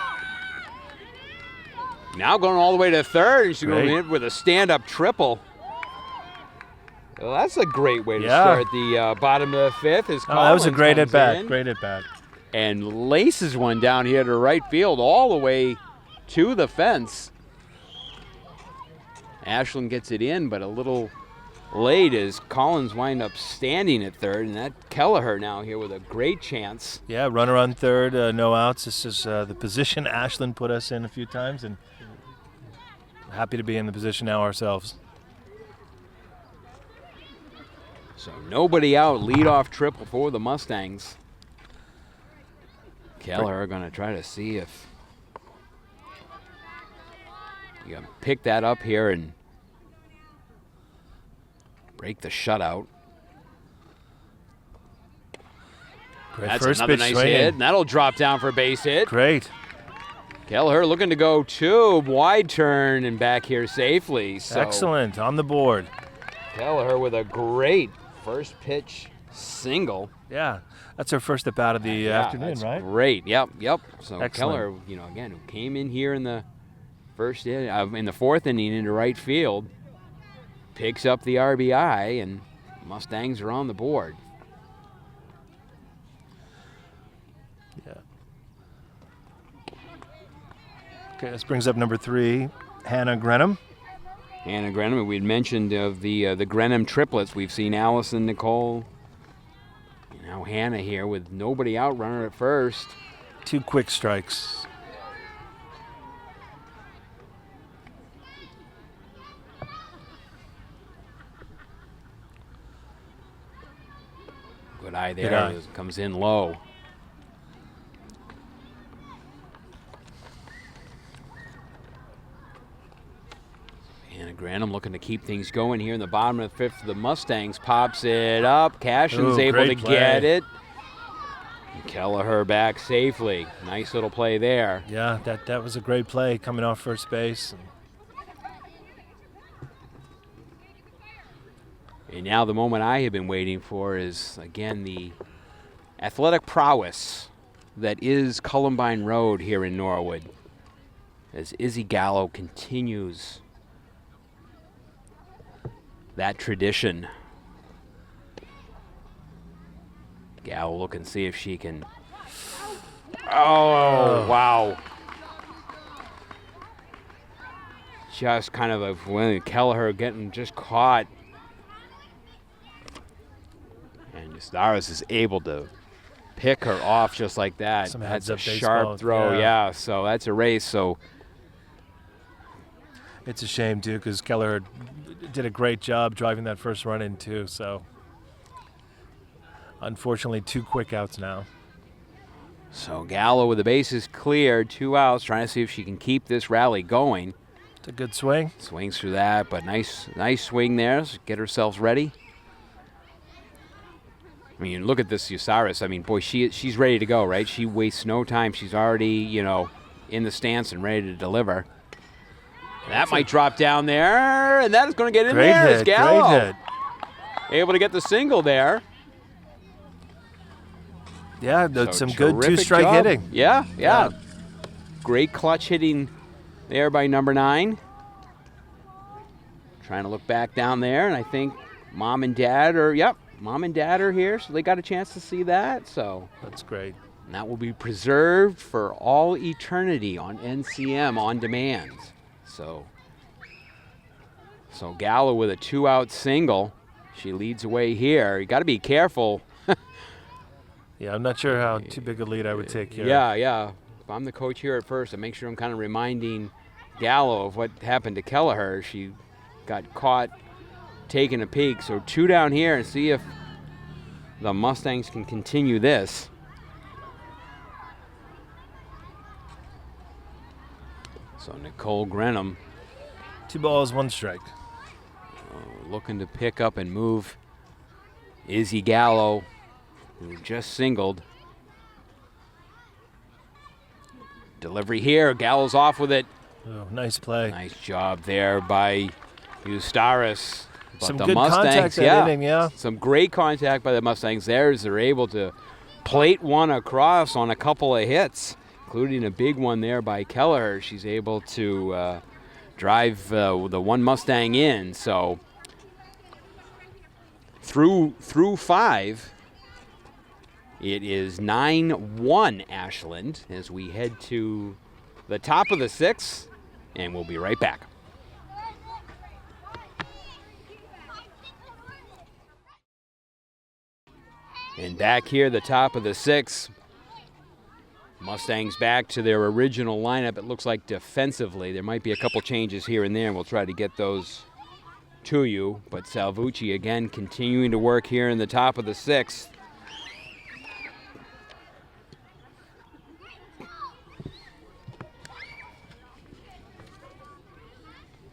Now going all the way to third. She's going Great. in with a stand-up triple. Well, that's a great way to Yeah. start the bottom of the 5th. As Oh, that was a Collins great comes at bat. in Great at bat. and laces one down here to right field all the way to the fence. Ashland gets it in, but a little late as Collins wind up standing at third, and that Kelleher now here with a great chance. Yeah, runner on third, no outs. This is the position Ashland put us in a few times, and happy to be in the position now ourselves. So nobody out, leadoff triple for the Mustangs. Kelleher going to try to see if you can pick that up here and break the shutout. Great That's first another pitch nice swinging. hit, and that'll drop down for a base hit. Great. Kelleher looking to go tube, wide turn, and back here safely. So Excellent on the board. Kelleher with a great first pitch single. Yeah, that's our first at bat of the afternoon, that's right? Great. Yep. So Excellent. Kelleher, again, who came in here in the first in the 4th inning into right field, picks up the RBI, and Mustangs are on the board. Yeah. Okay, this brings up number 3, Hannah Grenham. Hannah Grenham, we'd mentioned of the Grenham triplets. We've seen Allison, Nicole, now Hannah here with nobody out, runner at first. 2 quick strikes. Good eye there. Good eye. Comes in low. Anna Granum looking to keep things going here in the bottom of the fifth for the Mustangs. Pops it up. Cashin's Ooh, able to great play. get it. And Kelleher back safely. Nice little play there. Yeah, that was a great play coming off first base. And now the moment I have been waiting for is, again, the athletic prowess that is Columbine Road here in Norwood, as Izzy Gallo continues that tradition. Gallo looking to see if she can. Oh, wow. Just kind of a when Kelleher getting just caught. And Justaris is able to pick her off just like that. Some That's a heads-up sharp baseball, throw, yeah. yeah. So that's a race. So It's a shame, too, because Kelleher did a great job driving that first run in, too. So, unfortunately, 2 quick outs now. So Gallo with the bases cleared, 2 outs, trying to see if she can keep this rally going. It's a good swing. Swings through that, but nice swing there. Get herself ready. I mean, look at this Justaris. I mean, boy, she's ready to go, right? She wastes no time. She's already, in the stance and ready to deliver. That might drop down there, and that is going to get in Great there. hit, It's Gallo. great hit. Able to get the single there. Yeah, So some good terrific two-strike job. hitting. Yeah. Great clutch hitting there by number 9. Trying to look back down there, and I think Mom and Dad are here, so they got a chance to see that. So That's great. and that will be preserved for all eternity on NCM on demand. So Gallo with a 2-out single. She leads away here. You got to be careful. Yeah, I'm not sure how too big a lead I would take here. Yeah. If I'm the coach here at first, I make sure I'm kind of reminding Gallo of what happened to Kelleher. She got caught taking a peek. So 2 down here, and see if the Mustangs can continue this. So Nicole Grenham 2 balls, 1 strike. looking to pick up and move Izzy Gallo, who just singled. Delivery here. Gallo's off with it. Oh, nice play. Nice job there by Justaris. But Some the good Mustangs, contact that inning, yeah. Some great contact by the Mustangs there as they're able to plate one across on a couple of hits, including a big one there by Kelleher. She's able to drive the one Mustang in. So through 5, it is 9-1 Ashland as we head to the top of the 6th, and we'll be right back. And back here, the top of the 6th. Mustangs back to their original lineup. It looks like defensively. There might be a couple changes here and there, and we'll try to get those to you. But Salvucci, again, continuing to work here in the top of the 6th.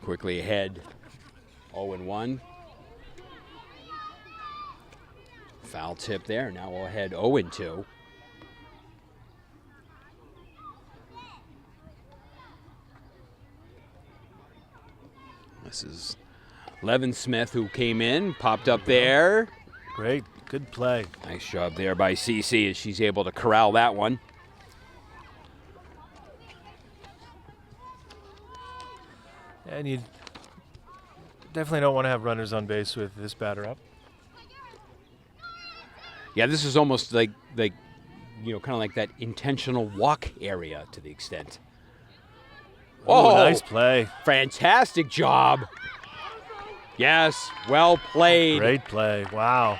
Quickly ahead, 0-1. Foul tip there. Now we'll head 0-2. This is Levin Smith, who came in, popped up there. Great, good play. Nice job there by CC as she's able to corral that one. And you definitely don't want to have runners on base with this batter up. Yeah, this is almost like kind of like that intentional walk area to the extent. Oh, nice play. Fantastic job. Yes, well played. Great play. Wow.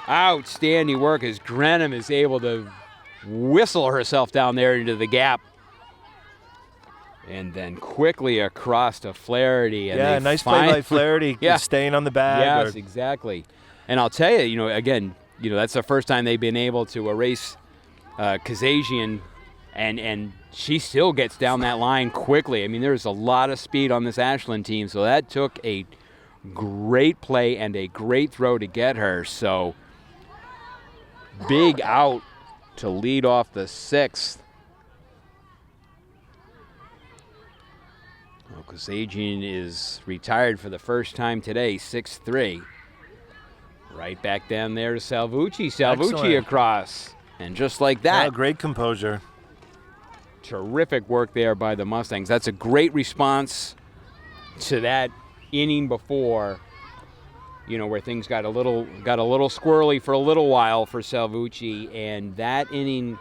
Outstanding work as Grenham is able to whistle herself down there into the gap. And then quickly across to Flaherty. And yeah, nice play by Flaherty. Yeah. Staying on the bag. Yes, exactly. And I'll tell you, again, that's the first time they've been able to erase Kazajian, and she still gets down that line quickly. I mean, there's a lot of speed on this Ashland team, so that took a great play and a great throw to get her. So big out to lead off the 6th. Well, Kazajian is retired for the first time today, 6'3". Right back down there to Salvucci. Salvucci Excellent. Across. And just like that. Oh, great composure. Terrific work there by the Mustangs. That's a great response to that inning before, where things got a little squirrely for a little while for Salvucci. And that inning,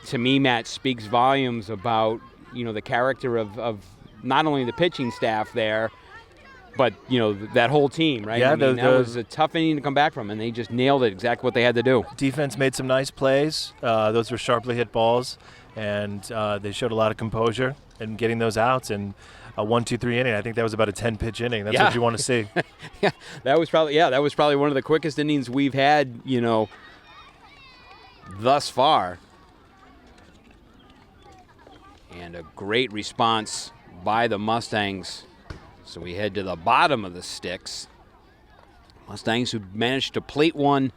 to me, Matt, speaks volumes about, the character of not only the pitching staff there, but, that whole team, right? Yeah, that was a tough inning to come back from, and they just nailed it, exactly what they had to do. Defense made some nice plays. Those were sharply hit balls, and they showed a lot of composure in getting those outs. And a 1-2-3 inning, I think that was about a 10-pitch inning. That's what you want to see. Yeah, that was probably one of the quickest innings we've had, thus far. And a great response by the Mustangs. So we head to the bottom of the sticks. Mustangs who managed to plate one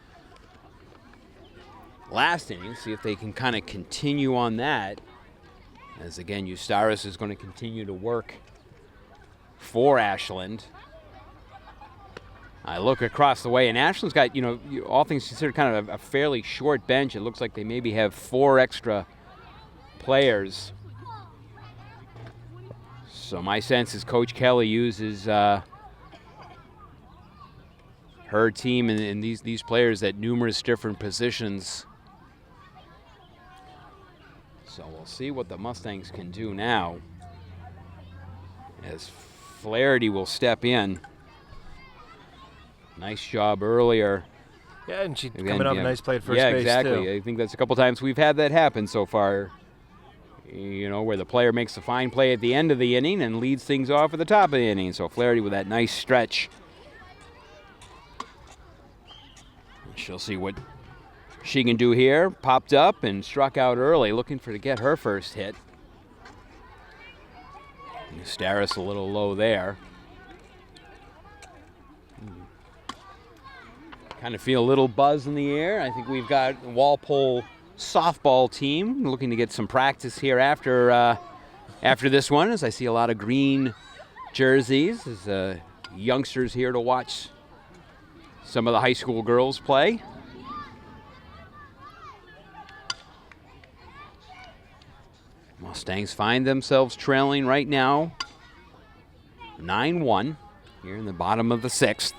last inning. See if they can kind of continue on that. As again, Eustaris is going to continue to work for Ashland. I look across the way, and Ashland's got, all things considered, kind of a fairly short bench. It looks like they maybe have 4 extra players. So my sense is Coach Kelly uses her team and these players at numerous different positions. So we'll see what the Mustangs can do now, as Flaherty will step in. Nice job earlier. Yeah, and she coming up nice play at first base, yeah, exactly. too. I think that's a couple times we've had that happen so far. Where the player makes a fine play at the end of the inning and leads things off at the top of the inning. So Flaherty with that nice stretch. She'll see what she can do here. Popped up and struck out early, looking to get her first hit. Eustaris a little low there. Kind of feel a little buzz in the air. I think we've got Walpole softball team looking to get some practice here after this one, as I see a lot of green jerseys, as youngsters here to watch some of the high school girls play. Mustangs find themselves trailing right now 9-1 here in the bottom of the 6th.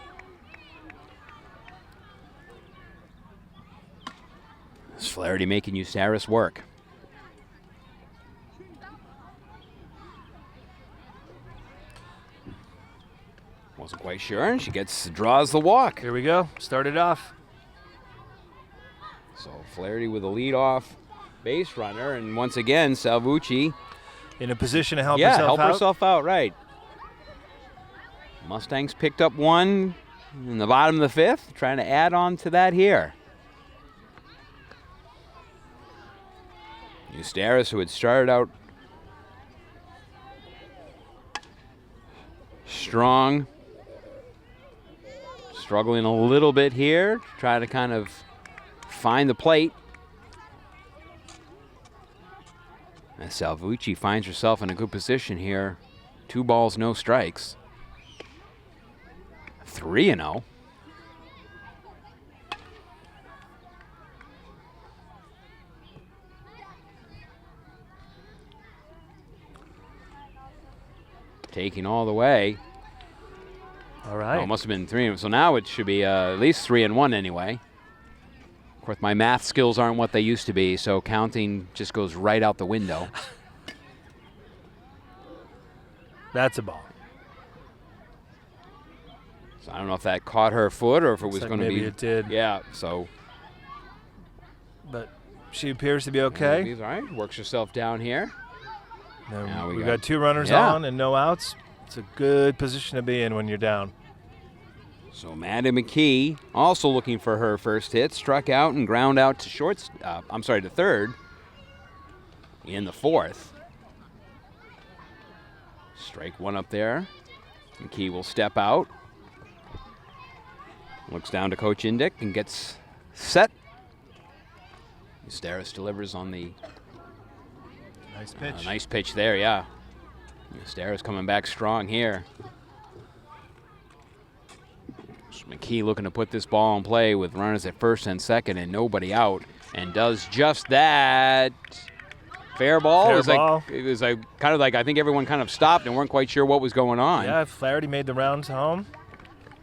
Flaherty making Eustaris work. Wasn't quite sure, and she draws the walk. Here we go. Started off. So Flaherty with a leadoff base runner, and once again Salvucci in a position to help herself out. herself out, right. Mustangs picked up one in the bottom of the 5th, trying to add on to that here. Eustaris, who had started out strong, struggling a little bit here, trying to kind of find the plate. And Salvucci finds herself in a good position here. 2 balls, no strikes. 3-0. Taking all the way. All right. Oh, it must have been 3. So now it should be at least 3-1 anyway. Of course, my math skills aren't what they used to be, so counting just goes right out the window. That's a ball. So I don't know if that caught her foot or if it was going to be. Maybe it did. Yeah, so. But she appears to be okay. All right, works herself down here. Now we got 2 runners on and no outs. It's a good position to be in when you're down. So Maddie McKee also looking for her first hit, struck out and ground out to to third in the fourth. Strike one up there. McKee will step out. Looks down to Coach Indick and gets set. Staris delivers on the Nice pitch. nice pitch there, yeah. Staris coming back strong here. McKee looking to put this ball in play with runners at first and second and nobody out, and does just that. Fair ball. Fair It was ball. I think everyone kind of stopped and weren't quite sure what was going on. Yeah, Flaherty made the rounds home.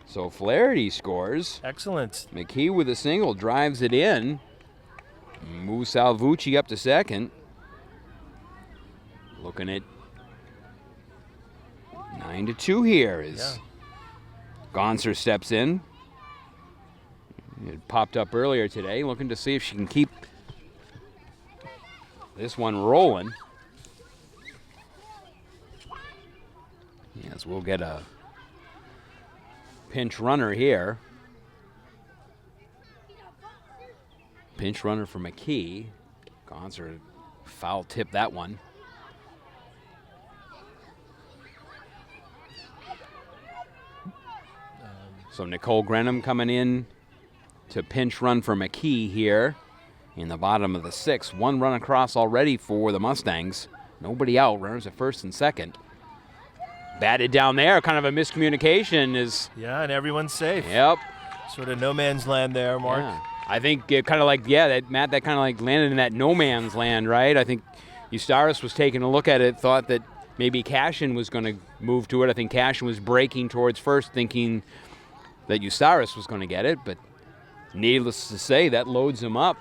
So Flaherty scores. Excellent. McKee with a single drives it in. Moves Salvucci up to second. Looking at 9-2 here as Gonser steps in. It popped up earlier today, looking to see if she can keep this one rolling. Yes, we'll get a pinch runner here. Pinch runner for McKee. Gonser foul tip that one. So Nicole Grenham coming in to pinch run for McKee here in the bottom of the sixth. One run across already for the Mustangs. Nobody out. Runners at first and second. Batted down there. Kind of a miscommunication is. Yeah, and everyone's safe. Yep. Sort of no man's land there, Mark. Yeah. I think it kind of like, that kind of like landed in that no man's land, right? I think Eustaris was taking a look at it, thought that maybe Cashin was going to move to it. I think Cashin was breaking towards first, thinking that Eustaris was going to get it, but needless to say, that loads him up.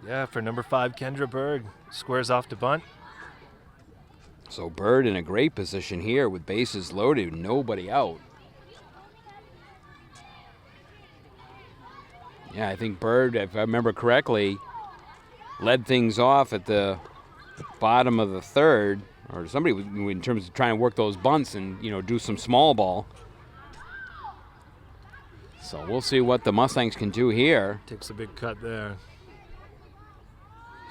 Yeah, for number 5, Kendra Berg. Squares off to bunt. So Bird in a great position here with bases loaded, nobody out. Yeah, I think Bird, if I remember correctly, led things off at the bottom of the third, or somebody in terms of trying to work those bunts and, do some small ball. So we'll see what the Mustangs can do here. Takes a big cut there.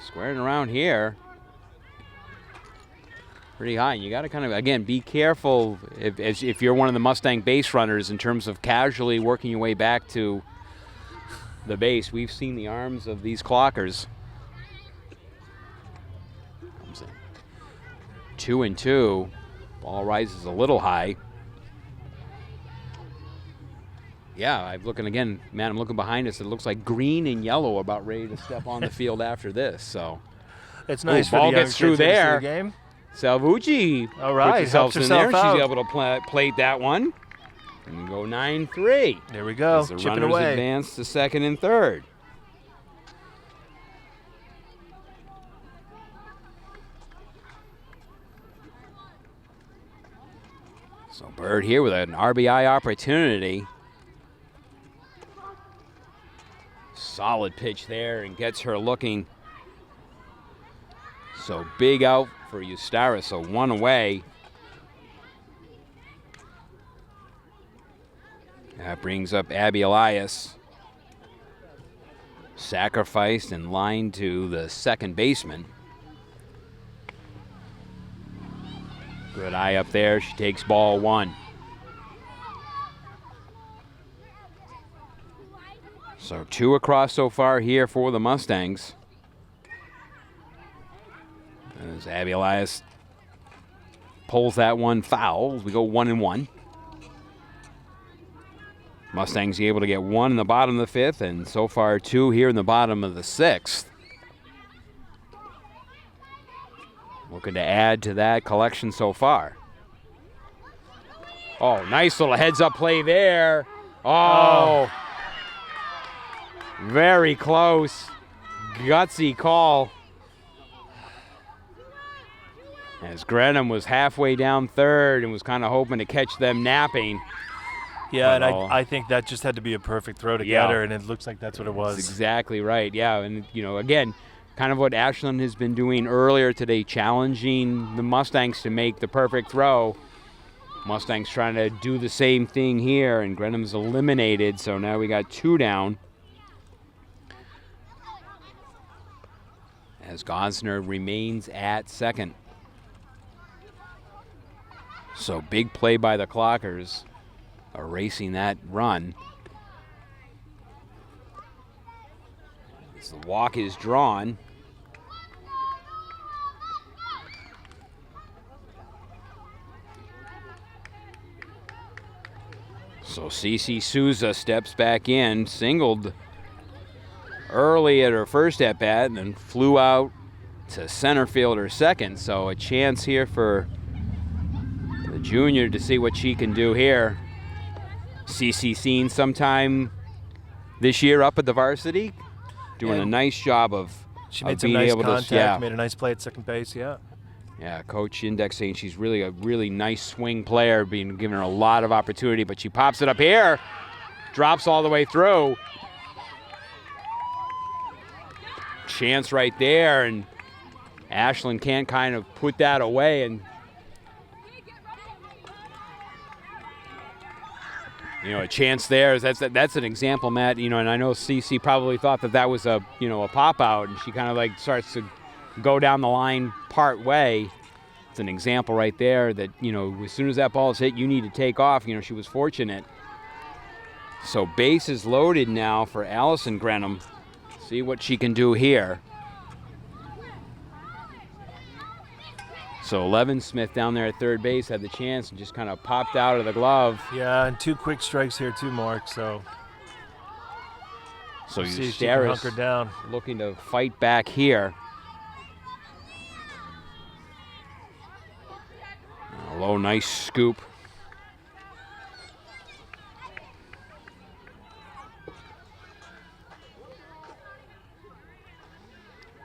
Squaring around here. Pretty high. You got to kind of, again, be careful if you're one of the Mustang base runners in terms of casually working your way back to the base. We've seen the arms of these clockers. 2-2. Ball rises a little high. Yeah, I'm looking again, man, I'm looking behind us. It looks like green and yellow about ready to step on the field after this. So It's nice for ball the young gets through kids into there. the game. Salvucci All right, puts herself helps in there. herself out. She's able to plate that one. And go 9-3. There we go, As the chipping runners away. advance to second and third. So Bird here with an RBI opportunity. Solid pitch there and gets her looking. So big out for Eustaris, so one away. That brings up Abby Elias. Sacrificed and lined to the second baseman. Good eye up there. She takes ball one. So 2 across so far here for the Mustangs. As Abby Elias pulls that one foul, we go 1-1. Mustangs able to get 1 in the bottom of the 5th, and so far 2 here in the bottom of the 6th. Looking to add to that collection so far. Oh, nice little heads-up play there. Oh, very close. Gutsy call. As Grenham was halfway down third and was kind of hoping to catch them napping. Yeah, and Uh-oh. I think that just had to be a perfect throw to Yeah. get her, and it looks like that's what it was. That's exactly right, yeah. And, again, kind of what Ashland has been doing earlier today, challenging the Mustangs to make the perfect throw. Mustangs trying to do the same thing here, and Grenham's eliminated, so now we got 2 down. As Gosner remains at second. So big play by the Clockers, erasing that run. As the walk is drawn. So Cece Souza steps back in, singled early at her first at-bat and then flew out to center field her second. So a chance here for the junior to see what she can do here. Cece seen sometime this year up at the varsity, doing a nice job of She made being some nice able contact, to, made a nice play at second base, yeah. Yeah, Coach Index saying she's really a really nice swing player, being given her a lot of opportunity, but she pops it up here, drops all the way through. Chance right there, and Ashland can't kind of put that away. And you know, a chance there is that's an example, Matt. You know, and I know CC probably thought that was a a pop out, and she kind of like starts to go down the line part way. It's an example right there that as soon as that ball is hit, you need to take off. She was fortunate. So bases loaded now for Allison Grenham. See what she can do here. So Levin Smith down there at third base had the chance and just kind of popped out of the glove. Yeah, and 2 quick strikes here too, Mark. So see if she can Eustaris hunker down. looking to fight back here. A low, nice scoop.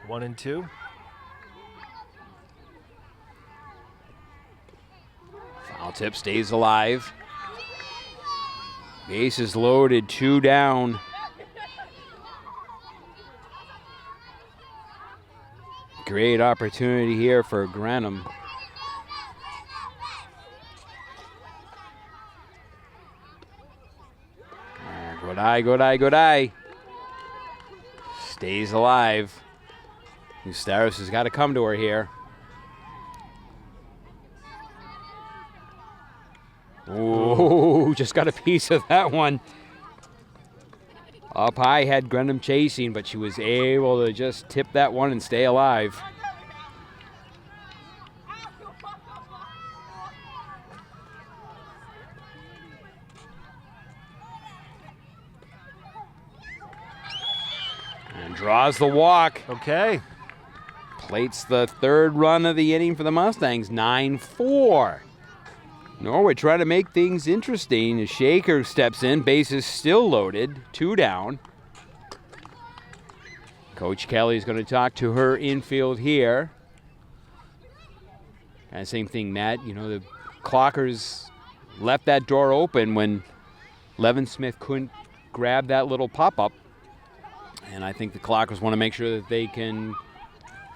One and 2. Foul tip stays alive. Bases loaded, 2 down. Great opportunity here for Grenham. Good eye. Stays alive. Eustaris has got to come to her here. Ooh, just got a piece of that one. Up high had Grenham chasing, but she was able to just tip that one and stay alive. And draws the walk. Okay. Plates the 3rd run of the inning for the Mustangs, 9-4. Norwood trying to make things interesting as Shaker steps in, bases still loaded, 2 down. Coach Kelly's going to talk to her infield here. And same thing, Matt, the Clockers left that door open when Levin Smith couldn't grab that little pop-up. And I think the Clockers want to make sure that they can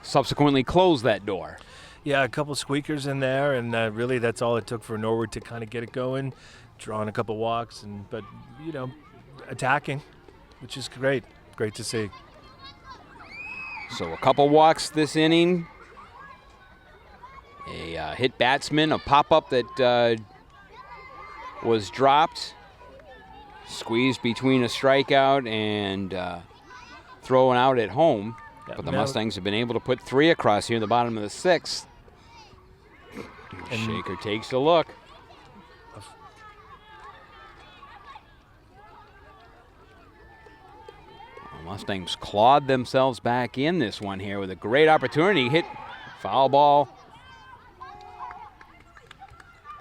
subsequently close that door. Yeah, a couple squeakers in there, and really that's all it took for Norwood to kind of get it going, drawing a couple walks, but attacking, which is great to see. So a couple walks this inning, a hit batsman, a pop-up that was dropped, squeezed between a strikeout and thrown out at home. But the Mustangs have been able to put 3 across here in the bottom of the 6th. And Shaker takes a look. The Mustangs clawed themselves back in this one here with a great opportunity. Hit foul ball.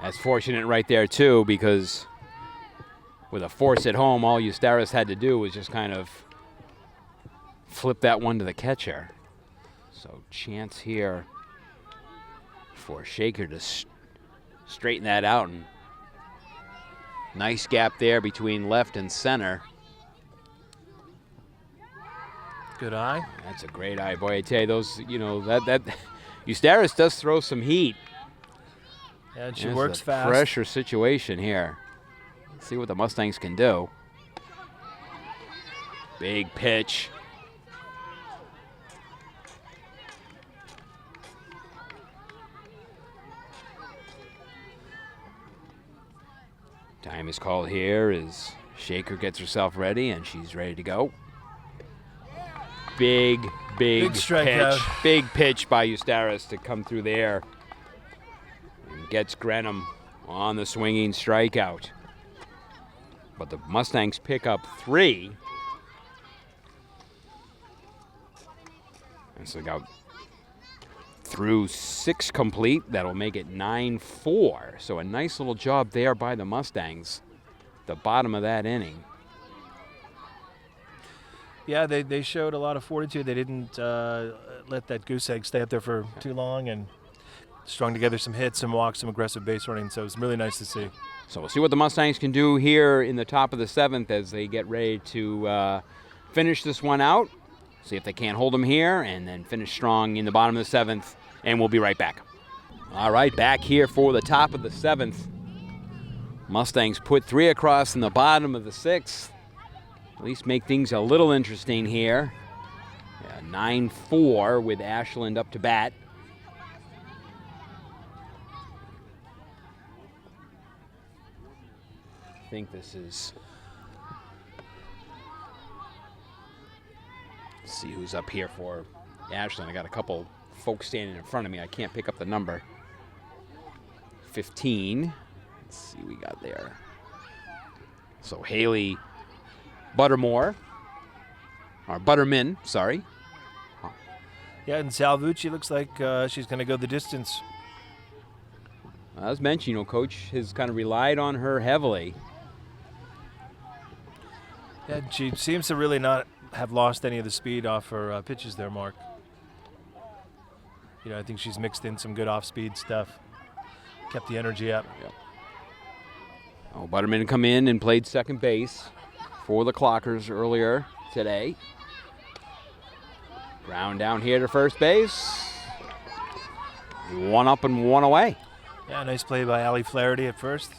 That's fortunate right there too, because with a force at home, all Eustaris had to do was just kind of flip that one to the catcher. So chance here for Shaker to straighten that out. And nice gap there between left and center. Good eye. That's a great eye. Boy, I tell you, those, that Eustaris does throw some heat. And she This is works a fast. Pressure situation here. Let's see what the Mustangs can do. Big pitch. Time is called here as Shaker gets herself ready, and she's ready to go. Big strikeout. pitch. Big pitch by Eustaris to come through there. And gets Grenham on the swinging strikeout. But the Mustangs pick up 3. And so they got through 6 complete. That'll make it 9-4. So a nice little job there by the Mustangs. The bottom of that inning. Yeah, they showed a lot of fortitude. They didn't let that goose egg stay up there for too long and strung together some hits, some walks, some aggressive base running. So it was really nice to see. So we'll see what the Mustangs can do here in the top of the 7th as they get ready to finish this one out. See if they can't hold them here and then finish strong in the bottom of the 7th. And we'll be right back. All right, back here for the top of the 7th. Mustangs put 3 across in the bottom of the 6th. At least make things a little interesting here. Yeah, 9-4 with Ashland up to bat. I think this is... Let's see who's up here for Ashland. I got a couple folks standing in front of me. I can't pick up the number. 15. Let's see what we got there. So Haley Buttermore, or Butterman, sorry. Yeah, and Salvucci looks like she's going to go the distance. As mentioned, Coach has kind of relied on her heavily. Yeah, she seems to really not have lost any of the speed off her pitches there, Mark. I think she's mixed in some good off-speed stuff. Kept the energy up. Yep. Oh, Butterman come in and played second base for the Clockers earlier today. Ground down here to first base. 1 up and 1 away. Yeah, nice play by Allie Flaherty at first.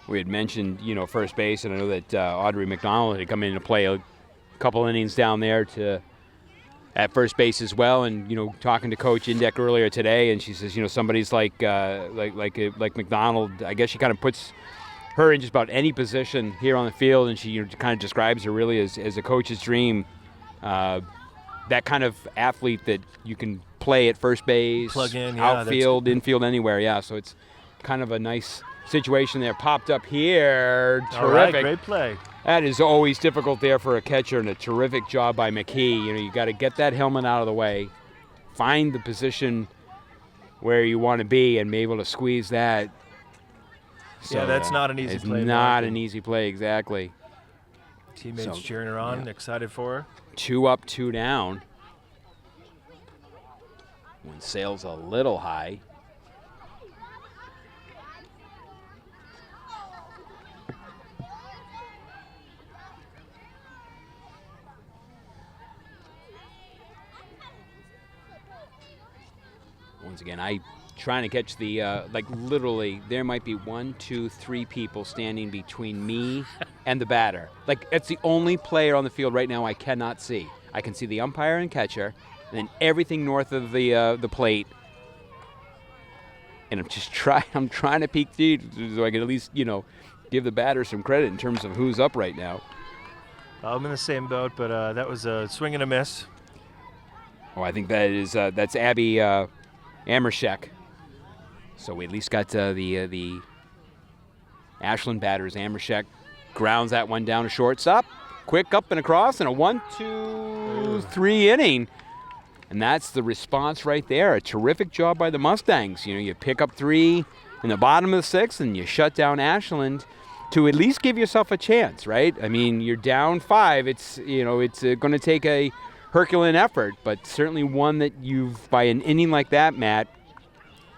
We had mentioned, first base, and I know that Audrey McDonald had come in to play a couple innings down there at first base as well. And talking to Coach Indek earlier today, and she says, somebody's like McDonald. I guess she kind of puts her in just about any position here on the field, and she kind of describes her really as a coach's dream. That kind of athlete that you can play at first base, plug in, yeah, outfield, infield, anywhere. Yeah, so it's kind of a nice situation there. Popped up here. Terrific. All right, great play. That is always difficult there for a catcher, and a terrific job by McKee. You got to get that helmet out of the way, find the position where you want to be, and be able to squeeze that. So, yeah, that's not an easy play. It's not an easy play, exactly. Teammates cheering her on, excited for her. 2 up, 2 down. One sails a little high. Once again, trying to catch the, literally, there might be 1, 2, 3 people standing between me and the batter. It's the only player on the field right now I cannot see. I can see the umpire and catcher, and then everything north of the plate. And I'm trying to peek through so I can at least, give the batter some credit in terms of who's up right now. I'm in the same boat, but that was a swing and a miss. Oh, I think that's Abby Amershek. So we at least got the Ashland batters. Amershek grounds that one down to shortstop. Quick up and across, and a 1-2-3 inning. And that's the response right there. A terrific job by the Mustangs. You pick up 3 in the bottom of the 6th, and you shut down Ashland to at least give yourself a chance, right? I mean, you're down 5. It's going to take a Herculean effort, but certainly one that by an inning like that, Matt,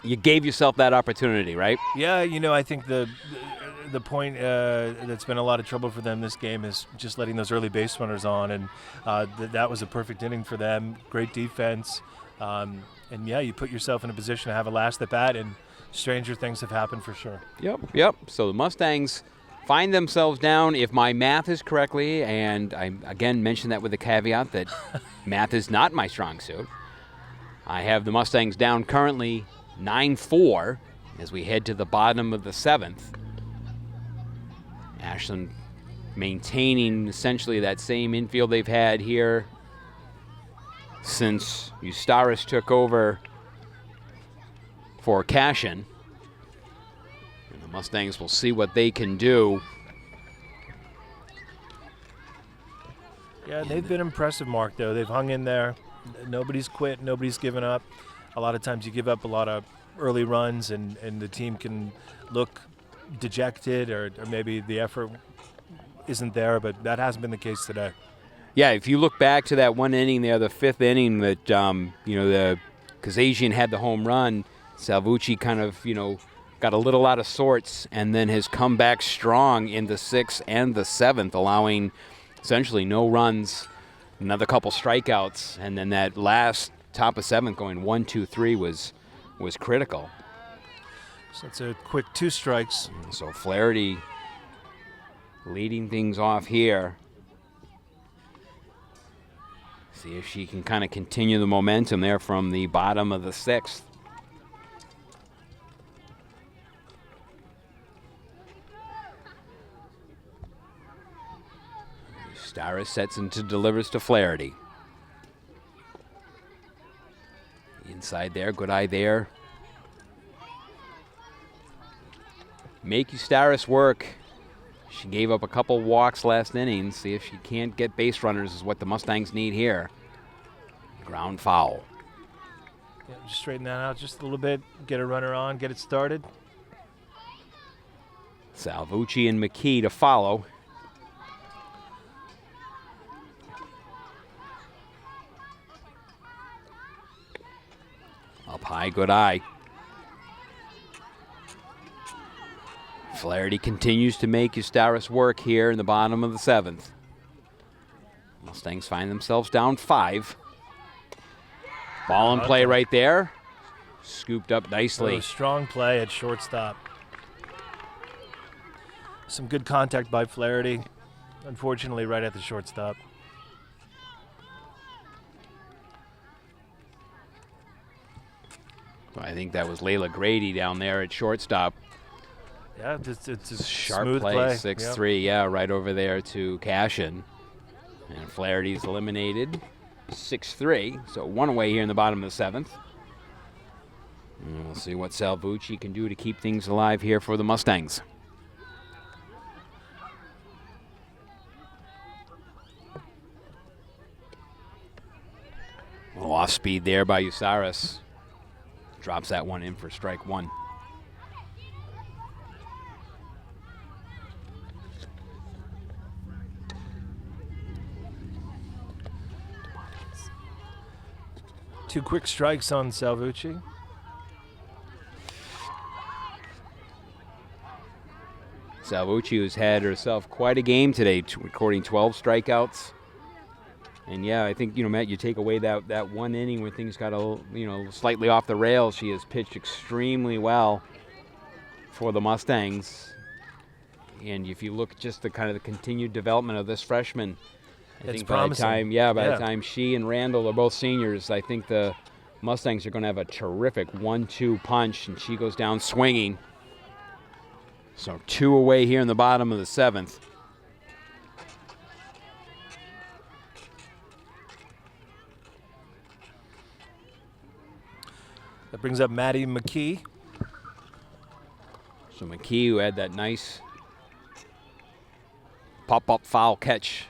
you gave yourself that opportunity, right? Yeah, I think the the point that's been a lot of trouble for them this game is just letting those early base runners on, and that was a perfect inning for them. Great defense, and yeah, you put yourself in a position to have a last at bat, and stranger things have happened for sure. Yep. So the Mustangs find themselves down, if my math is correctly, and I again mention that with the caveat that math is not my strong suit. I have the Mustangs down currently 9-4 as we head to the bottom of the 7th. Ashland maintaining essentially that same infield they've had here since Eustaris took over for Cashin. And the Mustangs will see what they can do. Yeah, they've been impressive, Mark, though. They've hung in there. Nobody's quit. Nobody's given up. A lot of times you give up a lot of early runs, and the team can look dejected, or maybe the effort isn't there, but that hasn't been the case today. Yeah, if you look back to that one inning there, the 5th inning that, the Kazajian had the home run, Salvucci kind of, got a little out of sorts and then has come back strong in the 6th and the 7th, allowing essentially no runs, another couple strikeouts, and then that last top of 7th going 1-2-3 was critical. So it's a quick 2 strikes. So Flaherty leading things off here. See if she can kind of continue the momentum there from the bottom of the 6th. Staris sets into delivers to Flaherty. Inside there, good eye there. Make Eustaris work. She gave up a couple walks last inning. See if she can't get base runners is what the Mustangs need here. Ground foul. Yeah, just straighten that out just a little bit. Get a runner on, get it started. Salvucci and McKee to follow. Up high, good eye. Flaherty continues to make Eustaris work here in the bottom of the 7th. Mustangs find themselves down 5. Ball in play right there. Scooped up nicely. Oh, strong play at shortstop. Some good contact by Flaherty. Unfortunately, right at the shortstop. I think that was Layla Grady down there at shortstop. Yeah, it's a Sharp smooth play, play. 6-3, yeah, right over there to Cashin. And Flaherty's eliminated, 6-3. So 1 away here in the bottom of the 7th. And we'll see what Salvucci can do to keep things alive here for the Mustangs. Oh, off speed there by Eustaris. Drops that one in for strike 1. Two quick strikes on Salvucci. Salvucci, who's had herself quite a game today, recording 12 strikeouts. And yeah, I think, Matt, you take away that one inning where things got slightly off the rails. She has pitched extremely well for the Mustangs. And if you look just the kind of the continued development of this freshman, I think by the time she and Randall are both seniors, I think the Mustangs are going to have a terrific 1-2 punch, and she goes down swinging. So 2 away here in the bottom of the 7th. That brings up Maddie McKee. So McKee, who had that nice pop-up foul catch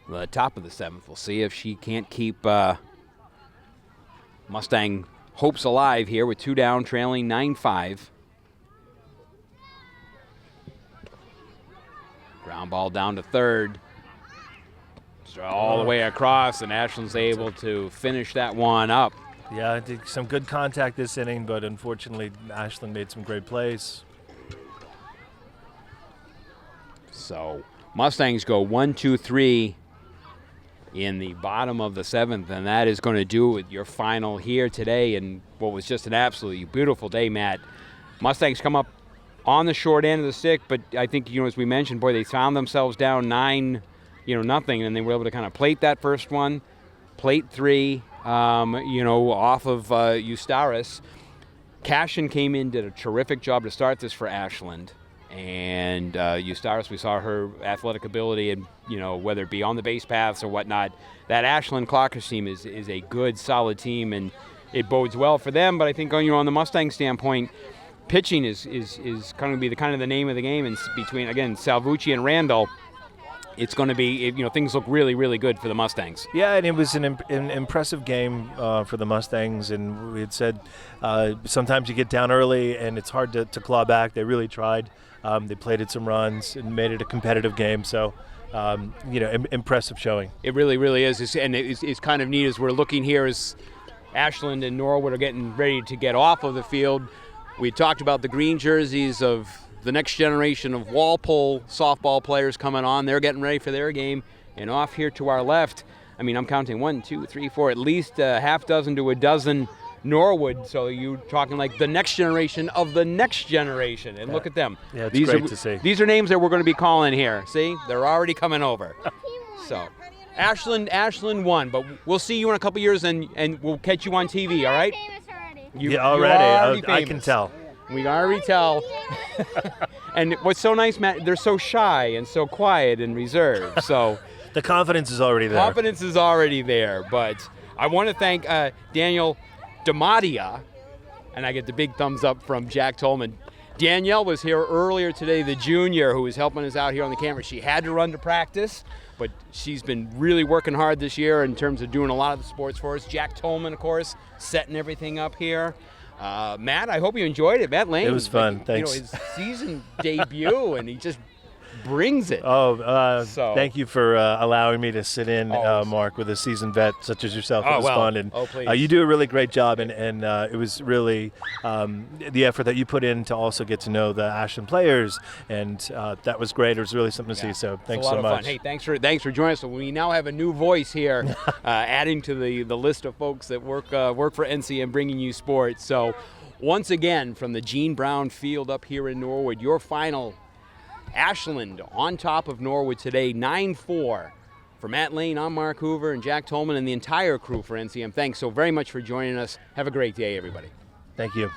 at the top of the 7th. We'll see if she can't keep Mustang hopes alive here with 2 down, trailing 9-5. Ground ball down to third. All the way across, and Ashland's able to finish that one up. Yeah, I think some good contact this inning, but unfortunately, Ashland made some great plays. So Mustangs go 1-2-3 in the bottom of the 7th, and that is going to do it with your final here today and what was just an absolutely beautiful day, Matt. Mustangs come up on the short end of the stick, but I think, as we mentioned, boy, they found themselves down 9, nothing, and they were able to kind of plate that first one, plate 3, off of Eustaris. Cashin came in, did a terrific job to start this for Ashland. And Eustaris, we saw her athletic ability and, whether it be on the base paths or whatnot. That Ashland Clockers team is a good, solid team, and it bodes well for them. But I think, on the Mustang standpoint, pitching is going to be the name of the game. And between, again, Salvucci and Randall, it's going to be, things look really, really good for the Mustangs. Yeah, and it was an impressive game for the Mustangs, and we had said sometimes you get down early and it's hard to claw back. They really tried. They plated some runs and made it a competitive game, so impressive showing. It really, really is. And it's kind of neat as we're looking here as Ashland and Norwood are getting ready to get off of the field. We talked about the green jerseys of the next generation of Walpole softball players coming on. They're getting ready for their game. And off here to our left, I'm counting 1, 2, 3, 4, at least a half dozen to a dozen Norwood. So you're talking like the next generation of the next generation. And look at them. Yeah, it's great to see. These are names that we're going to be calling here. See, they're already coming over. So Ashland won, but we'll see you in a couple years and we'll catch you on TV, all right? You're already I can tell. We already tell. And what's so nice, Matt, they're so shy and so quiet and reserved. So the confidence is already there. Confidence is already there. But I want to thank Daniel DeMattia, and I get the big thumbs up from Jack Tolman. Danielle was here earlier today, the junior who was helping us out here on the camera. She had to run to practice, but she's been really working hard this year in terms of doing a lot of the sports for us. Jack Tolman, of course, setting everything up here. Matt, I hope you enjoyed it. Matt Lane. It was fun. Thanks. His season debut, and he just brings it. Thank you for allowing me to sit in, Mark, with a seasoned vet such as yourself. It was fun, and please. You do a really great job, and it was really the effort that you put in to also get to know the Ashland players, and that was great. It was really something to see. So thanks so much. Fun. Hey, thanks for joining us. So we now have a new voice here, adding to the list of folks that work for NCM, bringing you sports. So once again, from the Gene Brown Field up here in Norwood, your final. Ashland on top of Norwood today, 9-4. For Matt Lane, I'm Mark Hoover and Jack Tolman and the entire crew for NCM. Thanks so very much for joining us. Have a great day, everybody. Thank you.